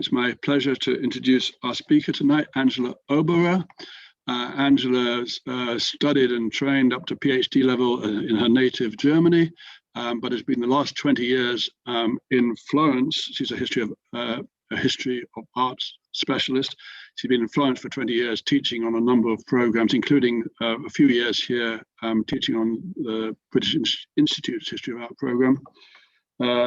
it's my pleasure to introduce our speaker tonight, Angela Oberer. Angela's studied and trained up to PhD level in her native Germany, but has been the last 20 years in Florence. She's a history of arts specialist. She's been in Florence for 20 years, teaching on a number of programs, including a few years here, teaching on the British Institute's History of Art program.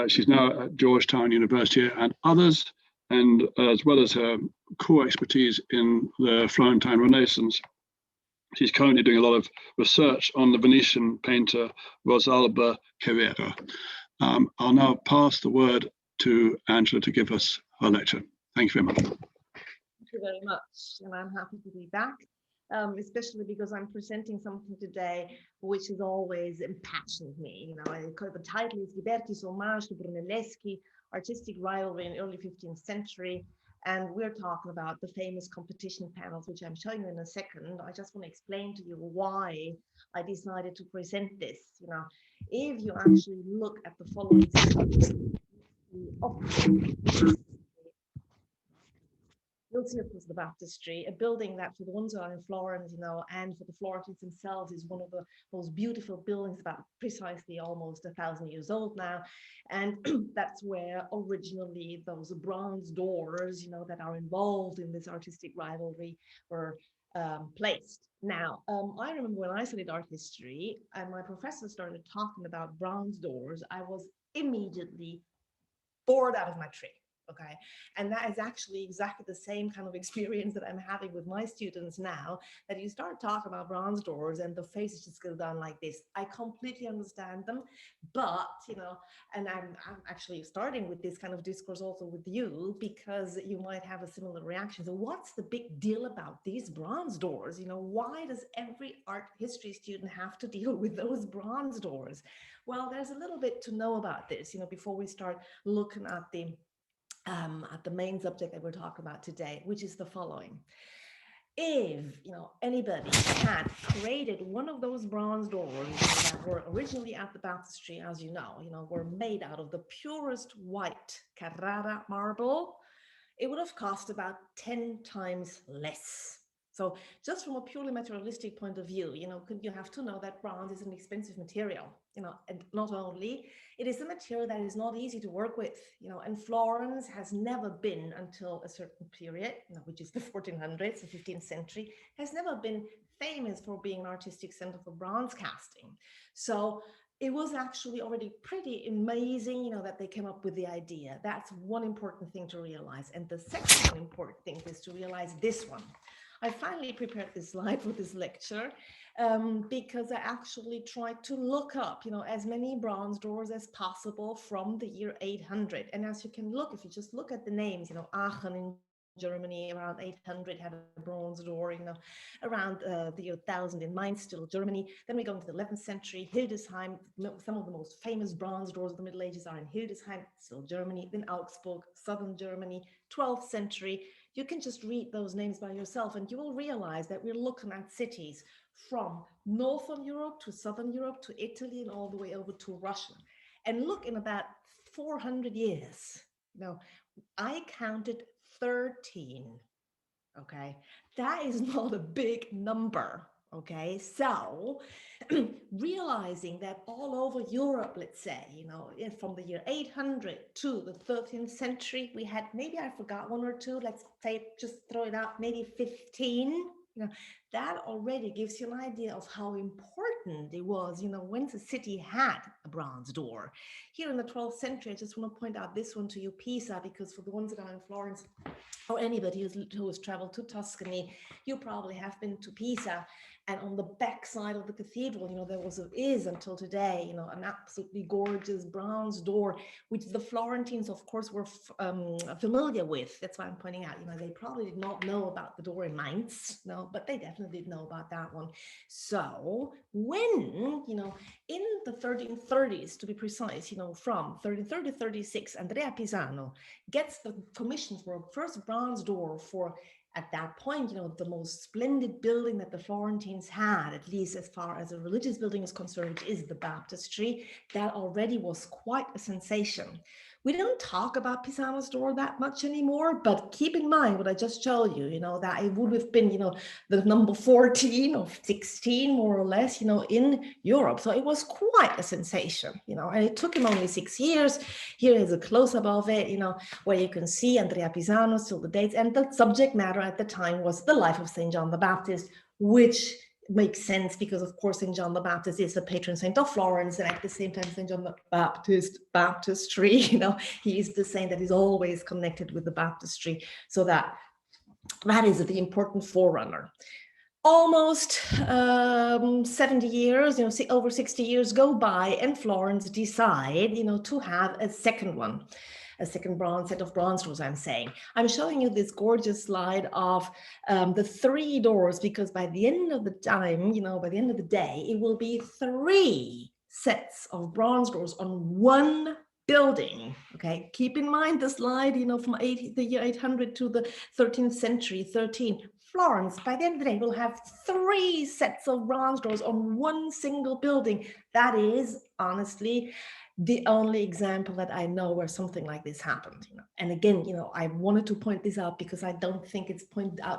She's now at Georgetown University and others, and as well as her core expertise in the Florentine Renaissance, she's currently doing a lot of research on the Venetian painter Rosalba Herrera. I'll now pass the word to Angela to give us her lecture. Thank you very much. Thank you very much, and I'm happy to be back, especially because I'm presenting something today which has always impassioned me. The title is Ghiberti's Homage to Brunelleschi, Artistic Rivalry in the early 15th century. And we're talking about the famous competition panels, which I'm showing you in a second. I just want to explain to you why I decided to present this. If you actually look at the following, you'll see, of course, the Baptistery, a building that for the ones who are in Florence, and for the Florentines themselves is one of the most beautiful buildings, about precisely almost 1,000 years old now. And that's where originally those bronze doors, that are involved in this artistic rivalry were placed. Now, I remember when I studied art history and my professor started talking about bronze doors, I was immediately bored out of my tree. Okay, and that is actually exactly the same kind of experience that I'm having with my students now, that you start talking about bronze doors and the faces just go down like this. I completely understand them, but, and I'm actually starting with this kind of discourse also with you, because you might have a similar reaction. So what's the big deal about these bronze doors? Why does every art history student have to deal with those bronze doors? Well, there's a little bit to know about this, before we start looking at the main subject that we're talking about today, which is the following. If anybody had created one of those bronze doors that were originally at the Baptistery, as were made out of the purest white Carrara marble, it would have cost about 10 times less. So just from a purely materialistic point of view, you have to know that bronze is an expensive material, and not only, it is a material that is not easy to work with, and Florence has never been, until a certain period, which is the 1400s, the 15th century, has never been famous for being an artistic center for bronze casting. So it was actually already pretty amazing, that they came up with the idea. That's one important thing to realize. And the second important thing is to realize this one. I finally prepared this slide for this lecture because I actually tried to look up, as many bronze doors as possible from the year 800. And as you can look, if you just look at the names, Aachen in Germany around 800 had a bronze door, around the year 1000 in Mainz, still Germany. Then we go into the 11th century, Hildesheim. Some of the most famous bronze doors of the Middle Ages are in Hildesheim, still Germany. Then Augsburg, southern Germany, 12th century. You can just read those names by yourself and you will realize that we're looking at cities from Northern Europe to Southern Europe to Italy and all the way over to Russia. And look, in about 400 years, I counted 13, okay? That is not a big number, okay? So realizing that all over Europe, let's say, from the year 800 to the 13th century, we had, maybe I forgot one or two, let's say, just throw it out, maybe 15, that already gives you an idea of how important it was, when the city had a bronze door. Here in the 12th century, I just want to point out this one to you, Pisa, because for the ones that are in Florence, or anybody who has traveled to Tuscany, you probably have been to Pisa. And on the back side of the cathedral, there is until today, an absolutely gorgeous bronze door, which the Florentines, of course, were familiar with. That's why I'm pointing out, they probably did not know about the door in Mainz, but they definitely did know about that one. So when, in the 1330s, to be precise, from 1330 to 36, Andrea Pisano gets the commissions for a first bronze door for, at that point, the most splendid building that the Florentines had, at least as far as a religious building is concerned, which is the Baptistery. That already was quite a sensation. We don't talk about Pisano's door that much anymore, but keep in mind what I just showed you, that it would have been, the number 14 or 16, more or less, in Europe. So it was quite a sensation, and it took him only 6 years. Here is a close-up of it, where you can see Andrea Pisano, still the dates, and the subject matter at the time was the life of St. John the Baptist, which makes sense because, of course, St. John the Baptist is the patron saint of Florence, and at the same time, St. John the Baptist, Baptistery, he is the saint that is always connected with the baptistry. So that is the important forerunner. Almost 70 years, over 60 years go by, and Florence decide, to have a second one. A second set of bronze doors, I'm saying. I'm showing you this gorgeous slide of the 3 doors, because by the end of the time, by the end of the day, it will be 3 sets of bronze doors on one building. Okay, keep in mind the slide, from the year 800 to the 13th century, Florence, by the end of the day, will have 3 sets of bronze doors on one single building. That is, honestly, the only example that I know where something like this happened. And again, I wanted to point this out because I don't think it's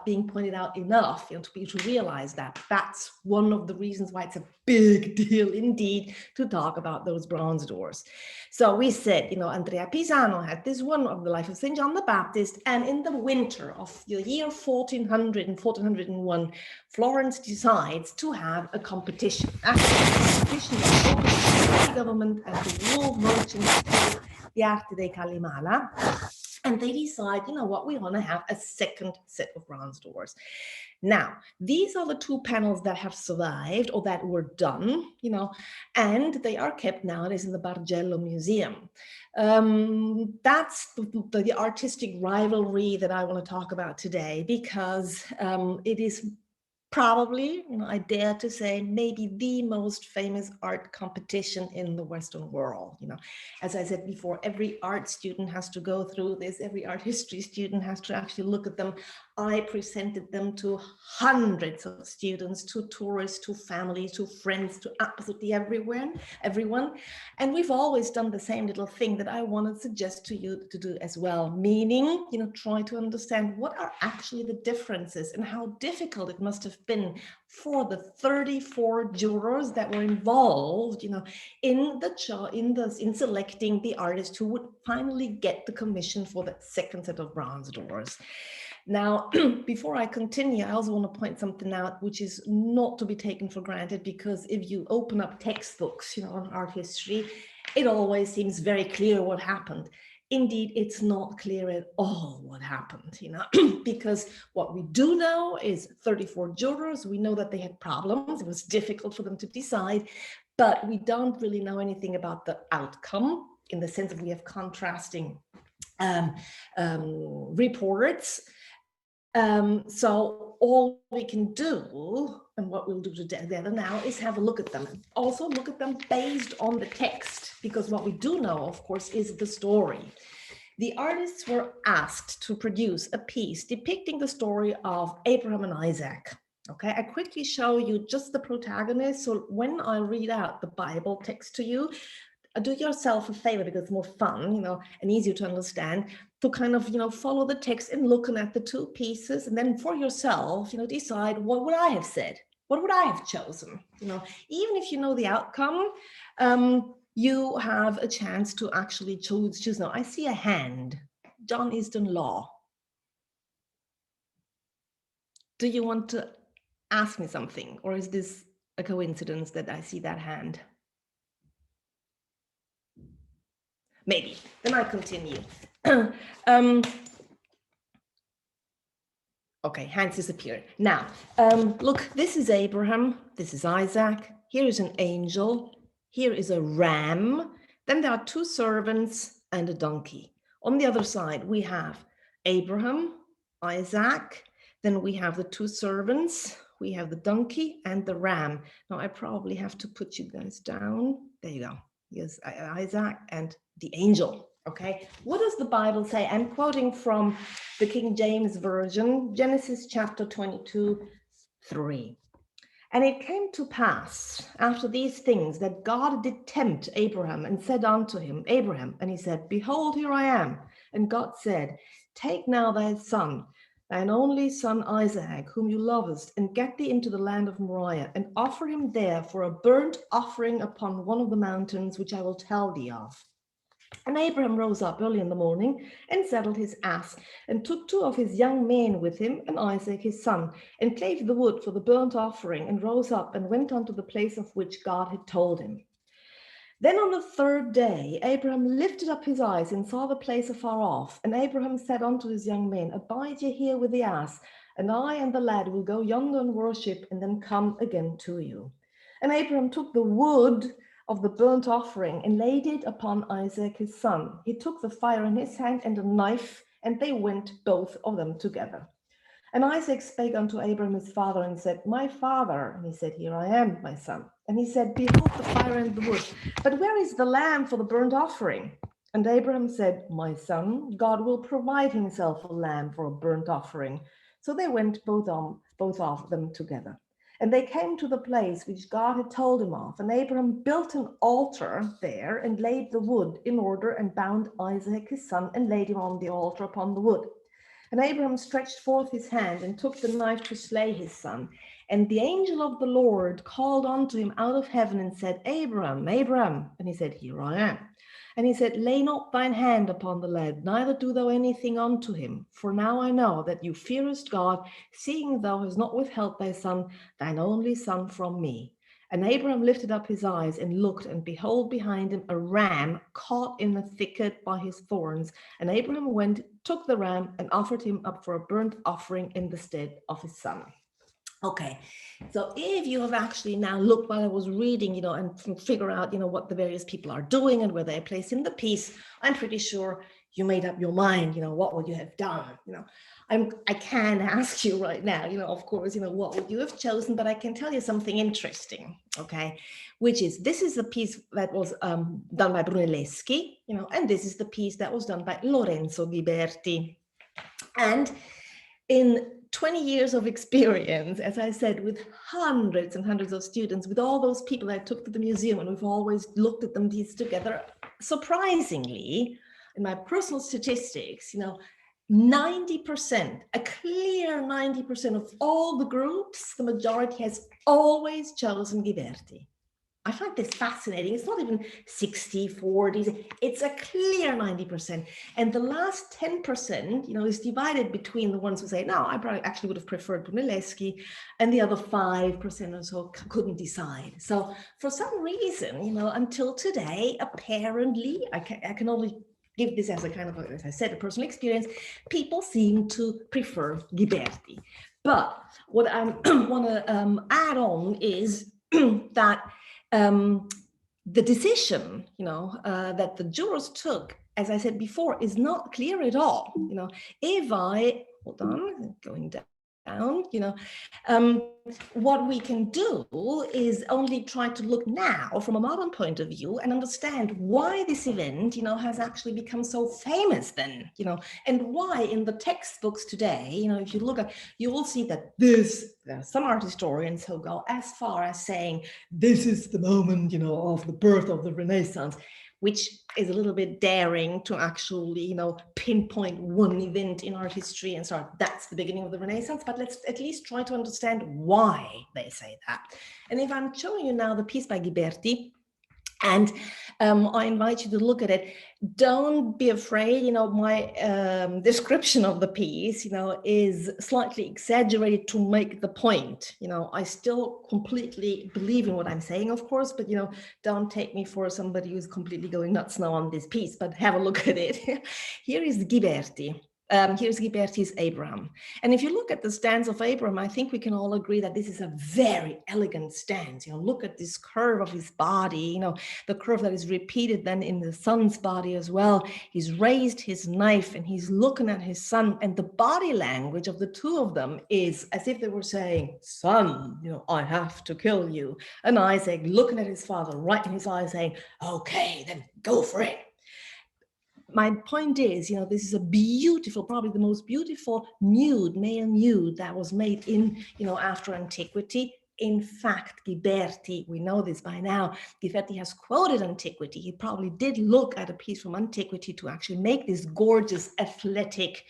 being pointed out enough, to realize that that's one of the reasons why it's a big deal indeed to talk about those bronze doors. So we said, Andrea Pisano had this one of the life of St. John the Baptist, and in the winter of the year 1400 and 1401, Florence decides to have a competition. Actually, a competition of the government and the wool merchants, the Arte dei Calimala, and they decide, what, we want to have a second set of bronze doors. Now, these are the 2 panels that have survived or that were done, and they are kept nowadays in the Bargello Museum. That's the artistic rivalry that I want to talk about today, because it is probably, I dare to say, maybe the most famous art competition in the Western world. As I said before, every art student has to go through this. Every art history student has to actually look at them. I presented them to hundreds of students, to tourists, to families, to friends, to absolutely everyone. And we've always done the same little thing that I want to suggest to you to do as well, meaning, try to understand what are actually the differences and how difficult it must have been for the 34 jurors that were involved, in selecting the artist who would finally get the commission for the second set of bronze doors. Now, before I continue, I also want to point something out which is not to be taken for granted, because if you open up textbooks, on art history, it always seems very clear what happened. Indeed, it's not clear at all what happened, because what we do know is 34 jurors. We know that they had problems. It was difficult for them to decide, but we don't really know anything about the outcome, in the sense that we have contrasting reports. So all we can do, and what we'll do together now, is have a look at them. Also look at them based on the text, because what we do know, of course, is the story. The artists were asked to produce a piece depicting the story of Abraham and Isaac. Okay, I quickly show you just the protagonists. So when I read out the Bible text to you, do yourself a favor, because it's more fun, and easier to understand, to kind of, follow the text and looking at the 2 pieces, and then for yourself, decide, what would I have said? What would I have chosen? Even if you know the outcome, you have a chance to actually choose. Now, I see a hand. John Easton Law. Do you want to ask me something, or is this a coincidence that I see that hand? Maybe. Then I continue. Okay, hands disappeared. Now, look, this is Abraham. This is Isaac. Here is an angel. Here is a ram. Then there are 2 servants and a donkey. On the other side, we have Abraham, Isaac. Then we have the 2 servants. We have the donkey and the ram. Now, I probably have to put you guys down. There you go. Here's Isaac and the angel. Okay, what does the Bible say? I'm quoting from the King James Version, Genesis chapter 22, 3. And it came to pass after these things that God did tempt Abraham and said unto him, Abraham, and he said, Behold, here I am. And God said, Take now thy son, thine only son Isaac, whom you lovest, and get thee into the land of Moriah, and offer him there for a burnt offering upon one of the mountains which I will tell thee of. And Abraham rose up early in the morning and saddled his ass, and took 2 of his young men with him, and Isaac his son, and clave the wood for the burnt offering, and rose up and went unto the place of which God had told him. Then on the 3rd day, Abraham lifted up his eyes and saw the place afar off. And Abraham said unto his young men, Abide ye here with the ass, and I and the lad will go yonder and worship, and then come again to you. And Abraham took the wood of the burnt offering and laid it upon Isaac his son. He took the fire in his hand and a knife, and they went both of them together. And Isaac spake unto Abraham his father and said, My father. And he said, Here I am, my son. And he said, Behold the fire and the wood, but where is the lamb for the burnt offering? And Abraham said, My son, God will provide himself a lamb for a burnt offering. So they went both of them together. And they came to the place which God had told him of. And Abraham built an altar there and laid the wood in order, and bound Isaac his son and laid him on the altar upon the wood. And Abraham stretched forth his hand and took the knife to slay his son. And the angel of the Lord called unto him out of heaven and said, Abraham, Abraham. And he said, Here I am. And he said, Lay not thine hand upon the lad, neither do thou anything unto him. For now I know that you fearest God, seeing thou hast not withheld thy son, thine only son, from me. And Abraham lifted up his eyes and looked, and behold, behind him a ram caught in a thicket by his thorns. And Abraham went, took the ram, and offered him up for a burnt offering in the stead of his son. Okay, so if you have actually now looked while I was reading, and figure out, what the various people are doing and where they're placed in the piece, I'm pretty sure you made up your mind, what would you have done? I can ask you right now, of course, what would you have chosen, but I can tell you something interesting, okay, which is, this is the piece that was done by Brunelleschi, and this is the piece that was done by Lorenzo Ghiberti. And in 20 years of experience, as I said, with hundreds and hundreds of students, with all those people I took to the museum, and we've always looked at them these together, surprisingly, in my personal statistics, 90%, a clear 90% of all the groups, the majority has always chosen Ghiberti. I find this fascinating. It's not even 60, 40, it's a clear 90%. And the last 10%, is divided between the ones who say, no, I probably actually would have preferred Brunelleschi, and the other 5% or so couldn't decide. So for some reason, until today, apparently, I can only give this as a kind of, as I said, a personal experience, people seem to prefer Ghiberti. But what I want to add on is that the decision, that the jurors took, as I said before, is not clear at all. If I, hold on, going down, what we can do is only try to look now from a modern point of view and understand why this event, has actually become so famous then, and why in the textbooks today, if you look at, you will see that there are some art historians who go as far as saying, this is the moment, of the birth of the Renaissance, which is a little bit daring to actually, pinpoint one event in art history and start, that's the beginning of the Renaissance, but let's at least try to understand why they say that. And if I'm showing you now the piece by Ghiberti, and I invite you to look at it, don't be afraid, my description of the piece, is slightly exaggerated to make the point. I still completely believe in what I'm saying, of course, but, don't take me for somebody who's completely going nuts now on this piece, but have a look at it. Here is Ghiberti. Here's Ghiberti's Abraham. And if you look at the stance of Abraham, I think we can all agree that this is a very elegant stance. Look at this curve of his body, the curve that is repeated then in the son's body as well. He's raised his knife and he's looking at his son, and the body language of the two of them is as if they were saying, son, I have to kill you. And Isaac looking at his father right in his eyes saying, okay, then go for it. My point is, this is a beautiful, probably the most beautiful nude, male nude that was made in, after antiquity. In fact, Ghiberti, we know this by now, Ghiberti has quoted antiquity. He probably did look at a piece from antiquity to actually make this gorgeous, athletic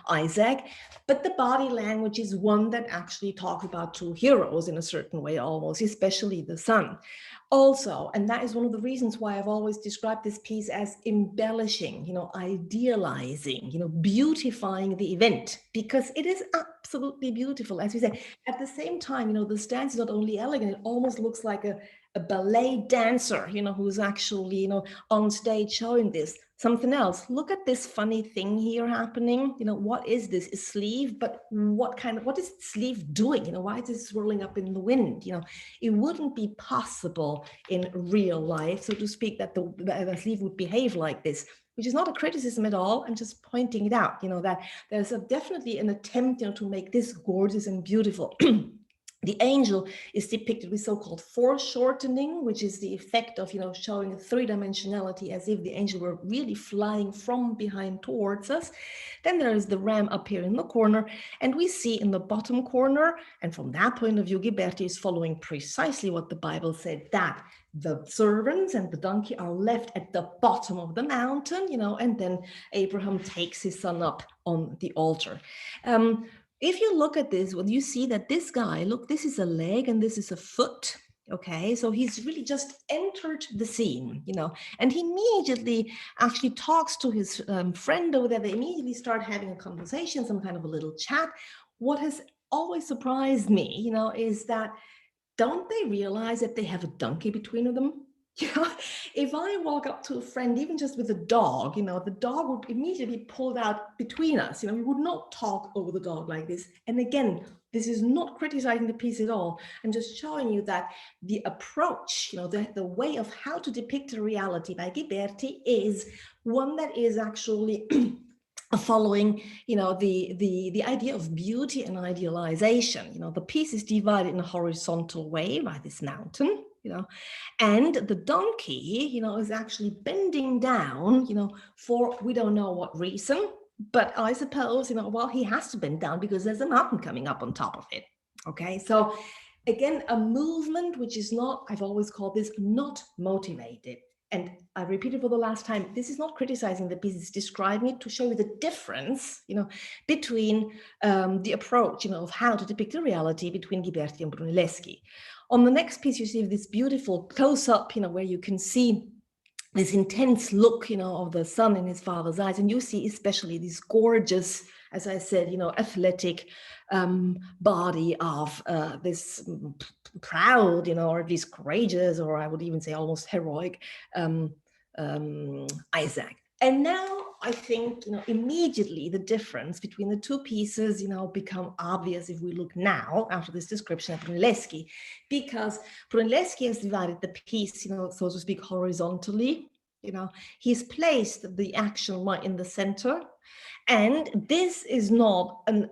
Isaac. But the body language is one that actually talks about two heroes in a certain way almost, especially the son. Also, and that is one of the reasons why I've always described this piece as embellishing, idealizing, beautifying the event, because it is absolutely beautiful. As we say, at the same time, the stance is not only elegant, it almost looks like a ballet dancer, who's actually, on stage showing this. Something else, look at this funny thing here happening. What is this? A sleeve, but what is the sleeve doing? Why is it swirling up in the wind? It wouldn't be possible in real life, so to speak, that the sleeve would behave like this, which is not a criticism at all. I'm just pointing it out, that there's definitely an attempt, to make this gorgeous and beautiful. The angel is depicted with so-called foreshortening, which is the effect of, showing a three-dimensionality as if the angel were really flying from behind towards us. Then there is the ram up here in the corner, and we see in the bottom corner, and from that point of view, Ghiberti is following precisely what the Bible said, that the servants and the donkey are left at the bottom of the mountain, and then Abraham takes his son up on the altar. If you look at this, well, you see that this guy, look, this is a leg and this is a foot. Okay, so he's really just entered the scene, and he immediately actually talks to his friend over there. They immediately start having a conversation, some kind of a little chat. What has always surprised me, is that don't they realize that they have a donkey between them? If I walk up to a friend, even just with a dog, the dog would immediately be pulled out between us. We would not talk over the dog like this. And again, this is not criticizing the piece at all. I'm just showing you that the approach, the way of how to depict a reality by Ghiberti is one that is actually following, the idea of beauty and idealization. The piece is divided in a horizontal way by this mountain, and the donkey, is actually bending down, for we don't know what reason, but I suppose, well, he has to bend down because there's a mountain coming up on top of it. Okay, so again, a movement which is not, I've always called this not motivated. And I repeat it for the last time, this is not criticizing the piece, it's describing it to show you the difference, between the approach, of how to depict the reality between Ghiberti and Brunelleschi. On the next piece, you see this beautiful close-up, where you can see this intense look, of the son in his father's eyes. And you see especially this gorgeous, as I said, athletic body of this proud, or at least courageous, or I would even say almost heroic Isaac. And now I think, immediately the difference between the two pieces, become obvious if we look now after this description of Brunelleschi, because Brunelleschi has divided the piece, so to speak, horizontally. He's placed the action right in the center, and this is not an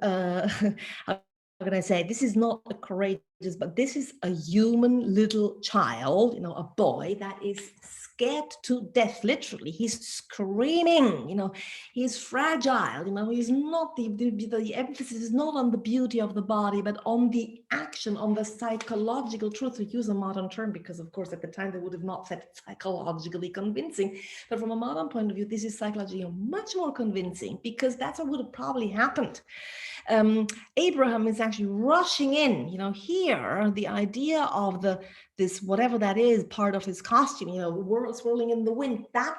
how can I say, this is not a courageous, but this is a human little child, a boy that is scared to death, literally. He's screaming, he's fragile, he's not, the emphasis is not on the beauty of the body, but on the action, on the psychological truth, to use a modern term, because of course at the time they would have not said psychologically convincing, but from a modern point of view, this is psychologically much more convincing, because that's what would have probably happened. Abraham is actually rushing in, here, the idea of this, whatever that is, part of his costume, the world swirling in the wind, I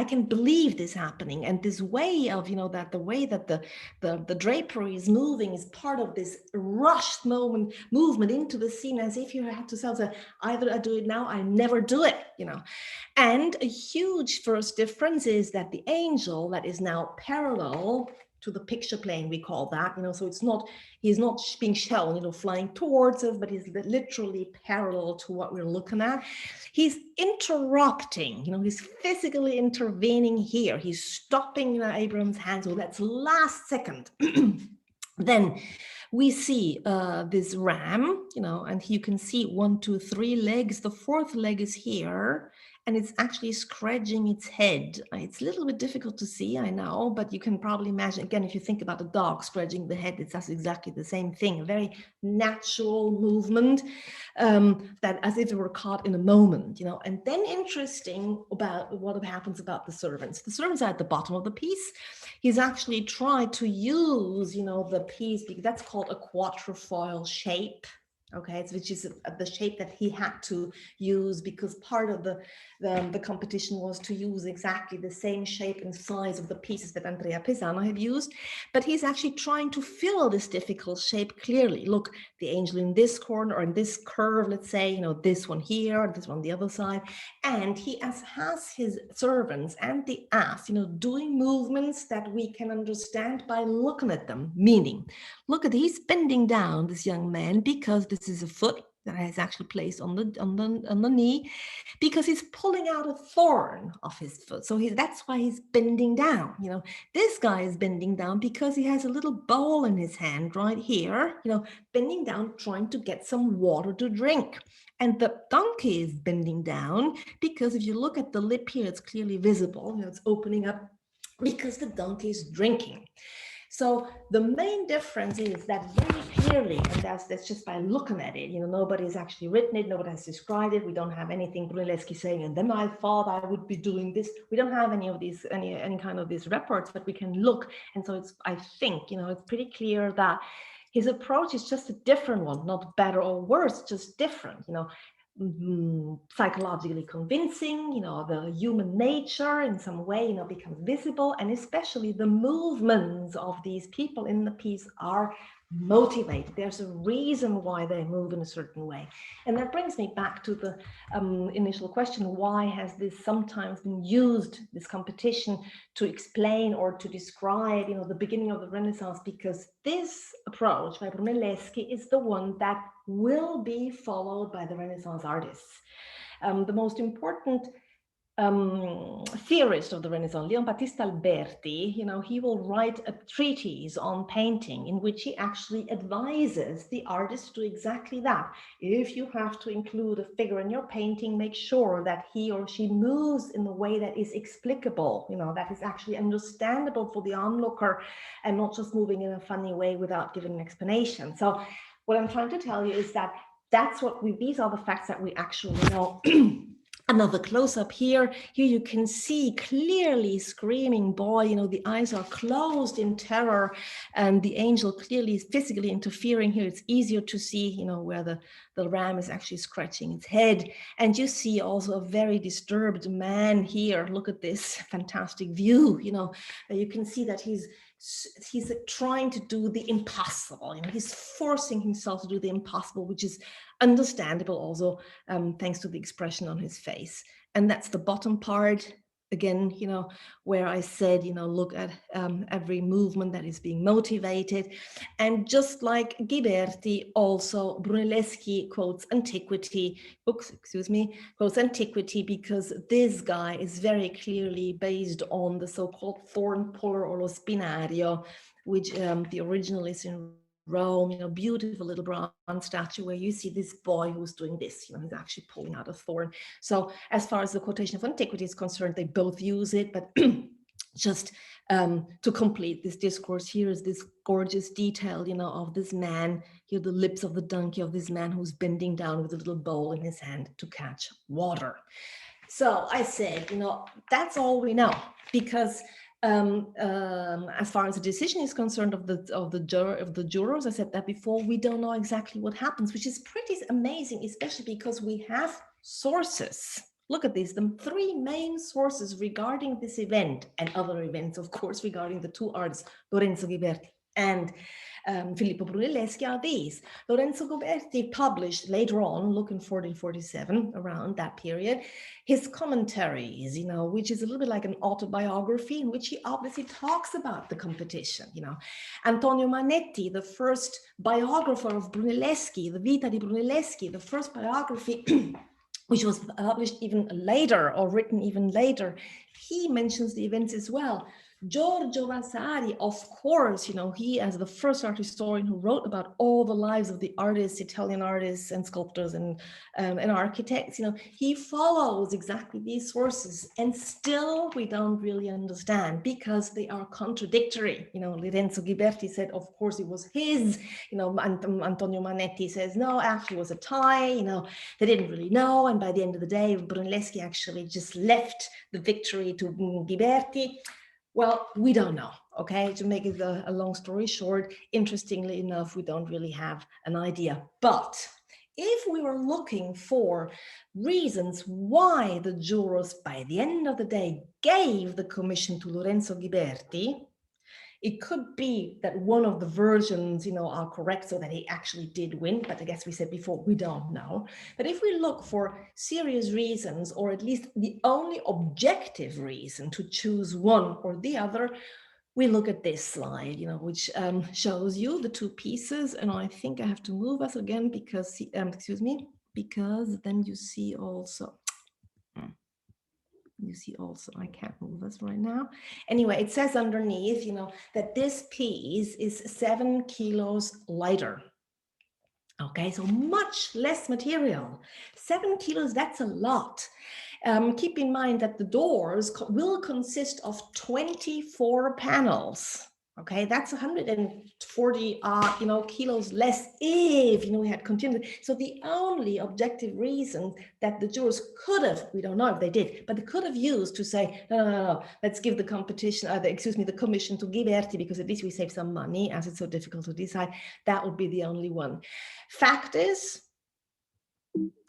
can believe this happening. And this way of, that the way that the drapery is moving is part of this rushed movement into the scene, as if you had to say, either I do it now, I never do it, And a huge first difference is that the angel that is now parallel to the picture plane, we call that, so he's not being shown, flying towards us, but he's literally parallel to what we're looking at. He's interrupting, he's physically intervening here. He's stopping Abraham's hand, so that's last second. Then we see this ram, and you can see 1, 2, 3 legs. The fourth leg is here. and it's actually scratching its head. It's a little bit difficult to see, I know, but you can probably imagine, again, if you think about a dog scratching the head, that's exactly the same thing, a very natural movement, that as if it were caught in a moment, you know. And then interesting about what happens about the servants. The servants are at the bottom of the piece. He's actually tried to use, you know, the piece, because that's called a quatrefoil shape. Okay, which is the shape that he had to use, because part of the competition was to use exactly the same shape and size of the pieces that Andrea Pisano had used. But he's actually trying to fill this difficult shape clearly. Look, the angel in this corner, or in this curve, let's say, you know, this one here, this one on the other side. And he has his servants and the ass, you know, doing movements that we can understand by looking at them. Meaning, look at, he's bending down, this young man, because this is a foot that is actually placed on the knee, because he's pulling out a thorn off his foot. So that's why he's bending down. You know, this guy is bending down because he has a little bowl in his hand right here, you know, bending down, trying to get some water to drink. And the donkey is bending down because if you look at the lip here, it's clearly visible, you know, it's opening up because the donkey is drinking. So the main difference is that very clearly, and that's just by looking at it, you know, nobody's actually written it, nobody has described it, we don't have anything Brunelleschi saying, and then I thought I would be doing this. We don't have any of these, any kind of these reports, but we can look. And so it's, I think, you know, it's pretty clear that his approach is just a different one, not better or worse, just different, you know. Psychologically convincing, you know, the human nature in some way, you know, becomes visible, and especially the movements of these people in the piece are motivated. There's a reason why they move in a certain way. And that brings me back to the initial question, why has this sometimes been used, this competition, to explain or to describe, you know, the beginning of the Renaissance? Because this approach by Brunelleschi is the one that will be followed by the Renaissance artists. The most important theorist of the Renaissance, Leon Battista Alberti, you know, he will write a treatise on painting in which he actually advises the artist to do exactly that. If you have to include a figure in your painting, make sure that he or she moves in a way that is explicable, you know, that is actually understandable for the onlooker, and not just moving in a funny way without giving an explanation. So what I'm trying to tell you is that that's what these are the facts that we actually know. Another close-up here. Here you can see clearly screaming boy, you know, the eyes are closed in terror, and the angel clearly is physically interfering. Here it's easier to see, you know, where the ram is actually scratching its head. And you see also a very disturbed man here. Look at this fantastic view, you know, you can see that he's trying to do the impossible, you know, he's forcing himself to do the impossible, which is understandable also, thanks to the expression on his face. And that's the bottom part, again, you know, where I said, you know, look at every movement that is being motivated. And just like Ghiberti, also Brunelleschi quotes antiquity, quotes antiquity, because this guy is very clearly based on the so-called thorn puller or lo spinario, which the original is in Rome, you know, beautiful little bronze statue where you see this boy who's doing this, you know, he's actually pulling out a thorn. So as far as the quotation of antiquity is concerned, they both use it, but just to complete this discourse, here is this gorgeous detail, you know, of this man, here the lips of the donkey of this man who's bending down with a little bowl in his hand to catch water. So I said, you know, that's all we know, because as far as the decision is concerned of the jurors, I said that before, we don't know exactly what happens, which is pretty amazing, especially because we have sources. Look at this, the three main sources regarding this event and other events, of course, regarding the two artists, Lorenzo Ghiberti and Filippo Brunelleschi, are these. Lorenzo Ghiberti published later on, look in 1447, around that period, his commentaries, you know, which is a little bit like an autobiography in which he obviously talks about the competition, you know. Antonio Manetti, the first biographer of Brunelleschi, the Vita di Brunelleschi, the first biography, which was published even later or written even later, he mentions the events as well. Giorgio Vasari, of course, he, as the first art historian who wrote about all the lives of the artists, Italian artists and sculptors and architects, he follows exactly these sources, and still we don't really understand because they are contradictory. Lorenzo Ghiberti said, of course, it was his. Antonio Manetti says, no, actually it was a tie. They didn't really know, and by the end of the day, Brunelleschi actually just left the victory to Ghiberti. Well, we don't know, okay? To make it a long story short, interestingly enough, we don't really have an idea. But if we were looking for reasons why the jurors, by the end of the day, gave the commission to Lorenzo Ghiberti, it could be that one of the versions, are correct, so that he actually did win. But I guess we said before, we don't know. But if we look for serious reasons, or at least the only objective reason to choose one or the other, we look at this slide, which shows you the two pieces. And I think I have to move us again because, because then you see also. I can't move this right now. Anyway, it says underneath, that this piece is 7 kilos lighter. Okay, so much less material. 7 kilos, that's a lot. Keep in mind that the doors will consist of 24 panels. Okay, that's 140 kilos less if we had continued. So the only objective reason that the jurors could have, we don't know if they did, but they could have used to say, no, let's give the competition, the commission to Ghiberti, because at least we save some money, as it's so difficult to decide. That would be the only one. Fact is,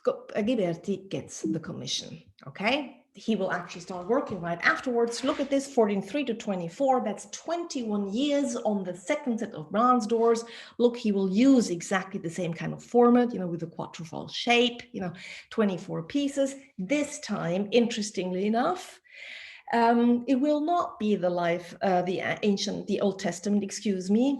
Ghiberti gets the commission. Okay. He will actually start working right afterwards. Look at this, 1403 to 24. That's 21 years on the second set of bronze doors. Look, he will use exactly the same kind of format, with a quatrefoil shape, 24 pieces. This time, interestingly enough, it will not be the Old Testament,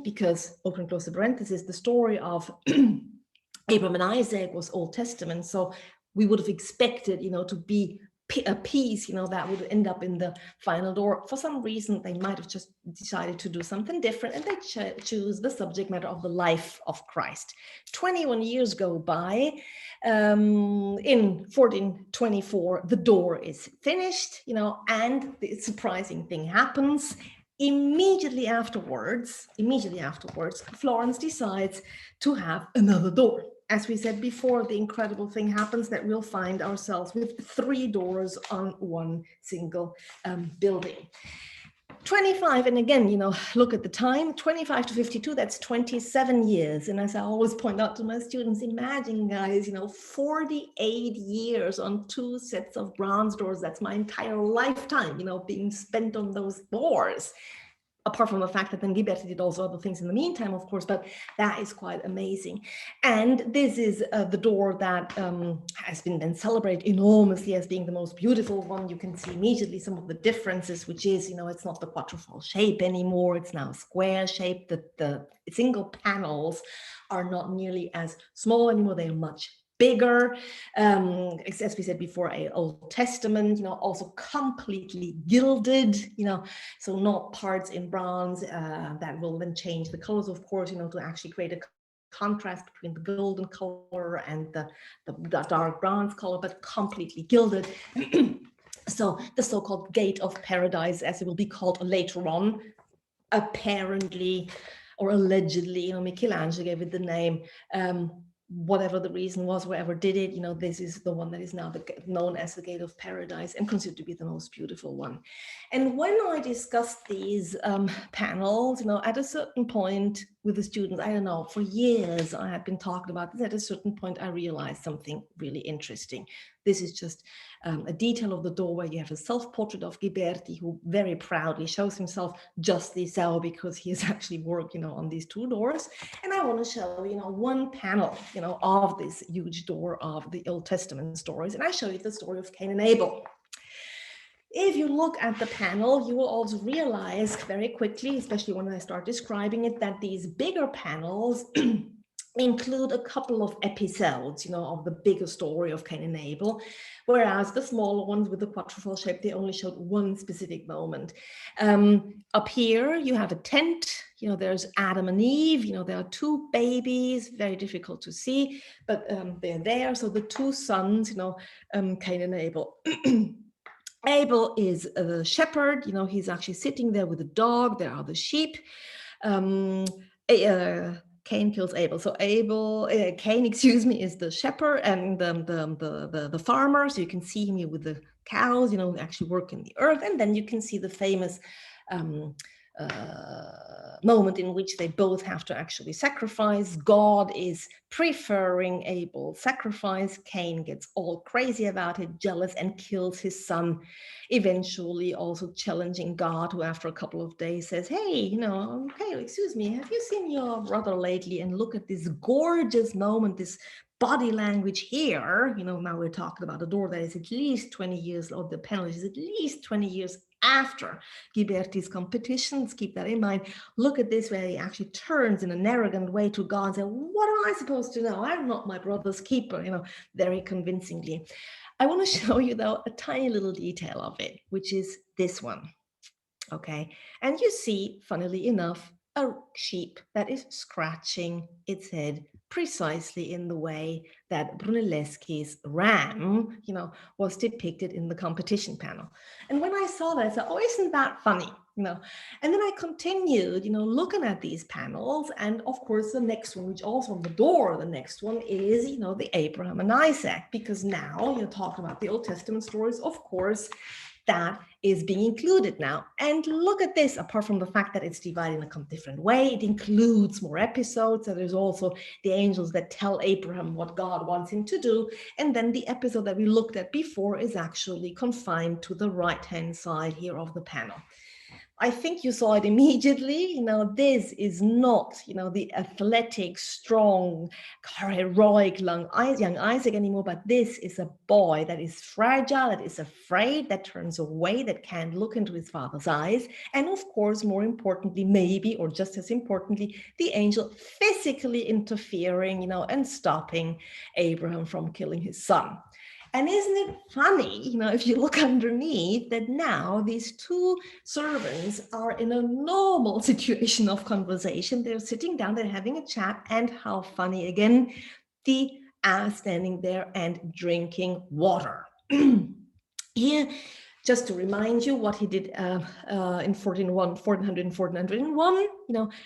because, open and close the parenthesis, the story of Abraham and Isaac was Old Testament. So we would have expected, to be a piece, that would end up in the final door. For some reason, they might have just decided to do something different, and they choose the subject matter of the life of Christ. 21 years go by. In 1424, the door is finished, and the surprising thing happens. Immediately afterwards, Florence decides to have another door. As we said before, the incredible thing happens that we'll find ourselves with 3 doors on one single building. 25, and again, look at the time, 25 to 52, that's 27 years. And as I always point out to my students, imagine, guys, 48 years on 2 sets of bronze doors. That's my entire lifetime, being spent on those doors. Apart from the fact that then Ghiberti did also other things in the meantime, of course, but that is quite amazing. And this is the door that has been then celebrated enormously as being the most beautiful one. You can see immediately some of the differences, which is, it's not the quatrefoil shape anymore. It's now square shape. The single panels are not nearly as small anymore. They are much bigger, as we said before, a Old Testament, also completely gilded, so not parts in bronze that will then change the colors, of course, to actually create a contrast between the golden color and the dark bronze color, but completely gilded. So the so-called Gate of Paradise, as it will be called later on, apparently or allegedly, Michelangelo gave it the name, whatever the reason was, whoever did it, this is the one that is now known as the Gate of Paradise and considered to be the most beautiful one. And when I discussed these panels, at a certain point with the students, I don't know, for years I had been talking about this. At a certain point, I realized something really interesting. This is just a detail of the door where you have a self-portrait of Ghiberti, who very proudly shows himself justly so, because he has actually worked, on these 2 doors. And I want to show, one panel, of this huge door of the Old Testament stories. And I show you the story of Cain and Abel. If you look at the panel, you will also realize very quickly, especially when I start describing it, that these bigger panels include a couple of episodes, of the bigger story of Cain and Abel, whereas the smaller ones with the quatrefoil shape, they only showed one specific moment. Up here, you have a tent, there's Adam and Eve, there are two babies, very difficult to see, but they're there. So the two sons, Cain and Abel. Abel is the shepherd, he's actually sitting there with a dog, there are the sheep. Cain kills Abel. So Cain, is the shepherd and the farmer. So you can see him here with the cows, actually working the earth. And then you can see the famous moment in which they both have to actually sacrifice. God is preferring Abel's sacrifice. Cain gets all crazy about it, jealous, and kills his son, eventually also challenging God, who after a couple of days says, hey, okay, excuse me, have you seen your brother lately? And look at this gorgeous moment, this body language here. Now we're talking about a door that is at least 20 years, or the panel is at least 20 years after Ghiberti's competitions. Keep that in mind. Look at this, where he actually turns in an arrogant way to God and says, what am I supposed to know? I'm not my brother's keeper, very convincingly. I want to show you, though, a tiny little detail of it, which is this one. Okay, and you see, funnily enough, a sheep that is scratching its head precisely in the way that Brunelleschi's ram, was depicted in the competition panel. And when I saw that, I said, oh, isn't that funny? And then I continued, looking at these panels. And of course, the next one, which also on the door, the next one is, the Abraham and Isaac, because now you're talking about the Old Testament stories, of course, that is being included now. And look at this, apart from the fact that it's divided in a different way, it includes more episodes. So there's also the angels that tell Abraham what God wants him to do. And then the episode that we looked at before is actually confined to the right-hand side here of the panel. I think you saw it immediately. This is not, the athletic, strong, heroic young Isaac anymore, but this is a boy that is fragile, that is afraid, that turns away, that can't look into his father's eyes. And of course, more importantly, maybe, or just as importantly, the angel physically interfering, and stopping Abraham from killing his son. And isn't it funny, if you look underneath, that now these two servants are in a normal situation of conversation. They're sitting down, they're having a chat, and how funny again, the ass standing there and drinking water. Here, just to remind you what he did in 1400 and 1401,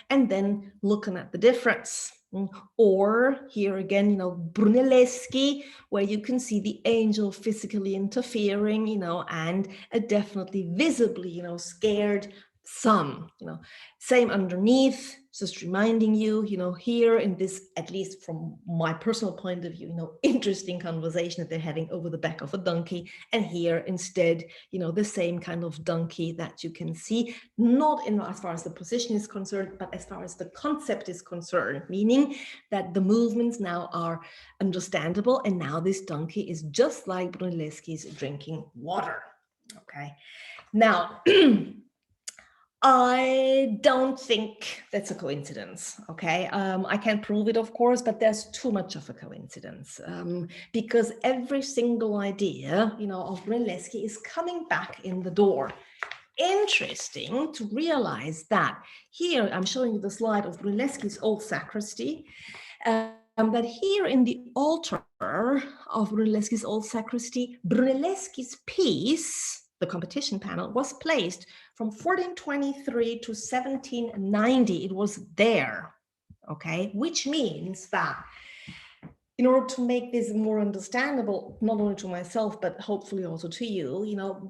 and then looking at the difference. Or here again, Brunelleschi, where you can see the angel physically interfering, and a definitely visibly, scared son, same underneath, just reminding you, here in this, at least from my personal point of view, interesting conversation that they're having over the back of a donkey. And here instead, the same kind of donkey that you can see, not in as far as the position is concerned, but as far as the concept is concerned, meaning that the movements now are understandable. And now this donkey is just like Brunelleschi's drinking water. Okay. Now, I don't think that's a coincidence, okay? I can't prove it, of course, but there's too much of a coincidence because every single idea, of Brunelleschi is coming back in the door. Interesting to realize that here, I'm showing you the slide of Brunelleschi's old sacristy, that here in the altar of Brunelleschi's old sacristy, Brunelleschi's piece, the competition panel, was placed from 1423 to 1790. It was there, okay? Which means that in order to make this more understandable, not only to myself, but hopefully also to you,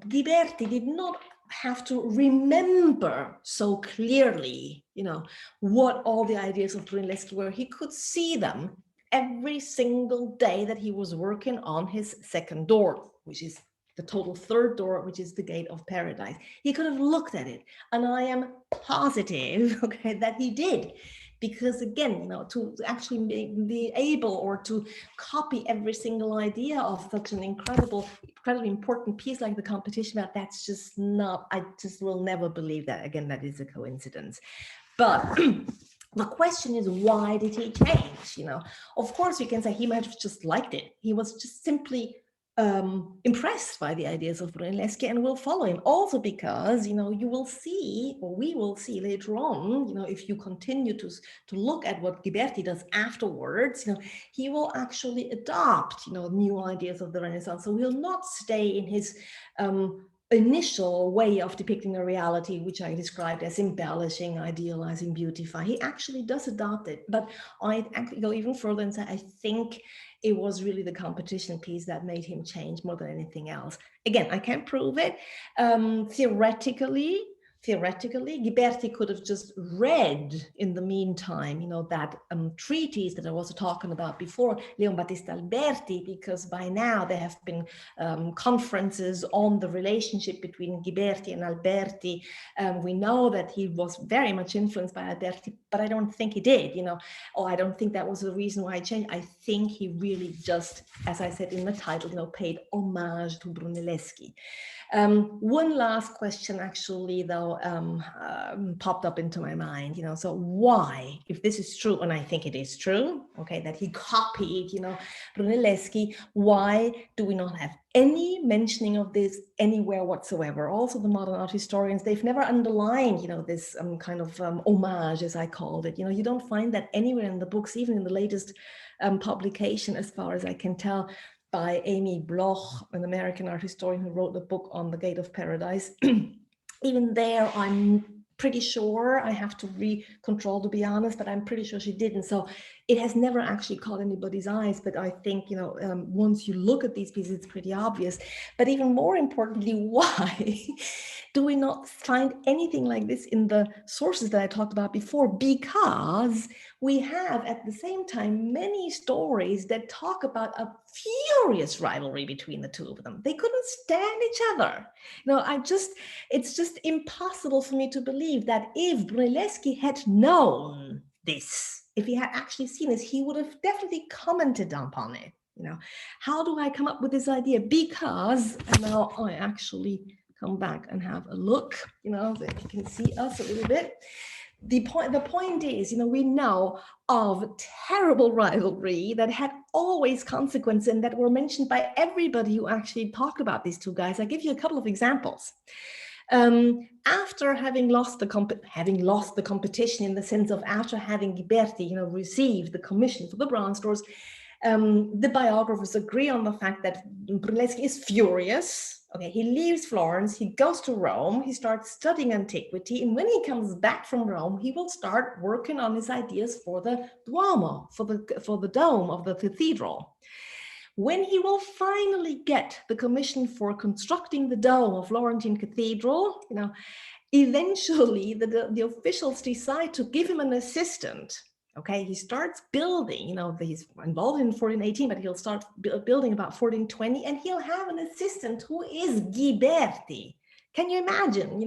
Ghiberti did not have to remember so clearly, what all the ideas of Brunelleschi were. He could see them every single day that he was working on his second door, which is the total third door, which is the gate of paradise. He could have looked at it, and I am positive, okay, that he did. Because again, to actually be able or to copy every single idea of such an incredibly important piece like the competition, that's just not, I just will never believe that. Again, that is a coincidence. But The question is, why did he change? Of course, you can say he might have just liked it. He was just simply impressed by the ideas of Brunelleschi and will follow him. Also because, you will see, or we will see later on, if you continue to look at what Ghiberti does afterwards, he will actually adopt, new ideas of the Renaissance. So he'll not stay in his initial way of depicting a reality, which I described as embellishing, idealizing, beautifying. He actually does adopt it. But I actually go even further and say, I think it was really the competition piece that made him change more than anything else. Again, I can't prove it. Theoretically, Ghiberti could have just read in the meantime, that treatise that I was talking about before, Leon Battista Alberti, because by now there have been conferences on the relationship between Ghiberti and Alberti. We know that he was very much influenced by Alberti, but I don't think he did, or I don't think that was the reason why he changed. I think he really just, as I said in the title, paid homage to Brunelleschi. One last question actually, though, popped up into my mind, so why, if this is true, and I think it is true, okay, that he copied, Brunelleschi, why do we not have any mentioning of this anywhere whatsoever? Also, the modern art historians, they've never underlined, this kind of homage, as I called it. You don't find that anywhere in the books, even in the latest publication, as far as I can tell, by Amy Bloch, an American art historian who wrote the book on the Gate of Paradise. Even there, I'm pretty sure, I have to re-control to be honest, but I'm pretty sure she didn't. So it has never actually caught anybody's eyes, but I think, once you look at these pieces, it's pretty obvious. But even more importantly, why do we not find anything like this in the sources that I talked about before? Because we have at the same time many stories that talk about a furious rivalry between the two of them. They couldn't stand each other. It's just impossible for me to believe that if Brunelleschi had known this, if he had actually seen this, he would have definitely commented upon it. How do I come up with this idea? Because, and now I actually come back and have a look, so you can see us a little bit. The point is, we know of terrible rivalry that had always consequences and that were mentioned by everybody who actually talked about these two guys. I'll give you a couple of examples. After having lost the competition, in the sense of after having Ghiberti, received the commission for the bronze doors, the biographers agree on the fact that Brunelleschi is furious. Okay, he leaves Florence, he goes to Rome, he starts studying antiquity, and when he comes back from Rome, he will start working on his ideas for the Duomo, for the dome of the cathedral. When he will finally get the commission for constructing the dome of Florentine Cathedral, eventually the officials decide to give him an assistant. Okay, he starts building, he's involved in 1418, but he'll start building about 1420, and he'll have an assistant who is Ghiberti. Can you imagine,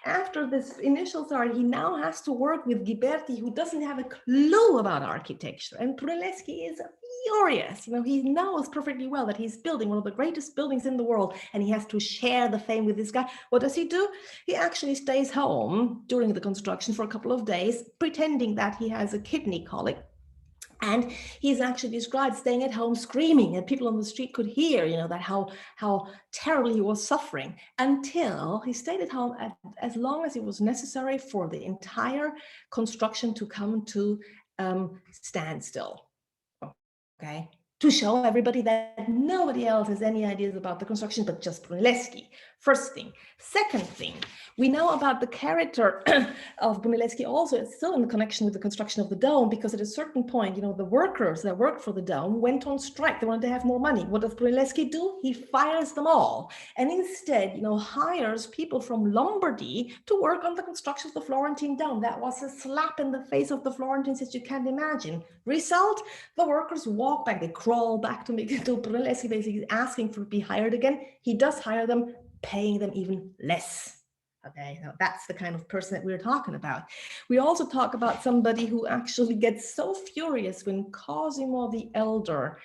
after this initial start, he now has to work with Ghiberti, who doesn't have a clue about architecture. And Brunelleschi is furious. He knows perfectly well that he's building one of the greatest buildings in the world, and he has to share the fame with this guy. What does he do? He actually stays home during the construction for a couple of days, pretending that he has a kidney colic. And he's actually described staying at home screaming, and people on the street could hear, that how terribly he was suffering, until he stayed at home as long as it was necessary for the entire construction to come to standstill. Okay, to show everybody that nobody else has any ideas about the construction but just Brunelleschi. First thing. Second thing, we know about the character of Brunelleschi also. It's still in connection with the construction of the dome, because at a certain point, the workers that worked for the dome went on strike. They wanted to have more money. What does Brunelleschi do? He fires them all, and instead, hires people from Lombardy to work on the construction of the Florentine dome. That was a slap in the face of the Florentines, as you can imagine. Result, the workers walk back, they crawl back to Brunelleschi, basically asking to be hired again. He does hire them, paying them even less. Okay, now that's the kind of person that we're talking about. We also talk about somebody who actually gets so furious when Cosimo the Elder,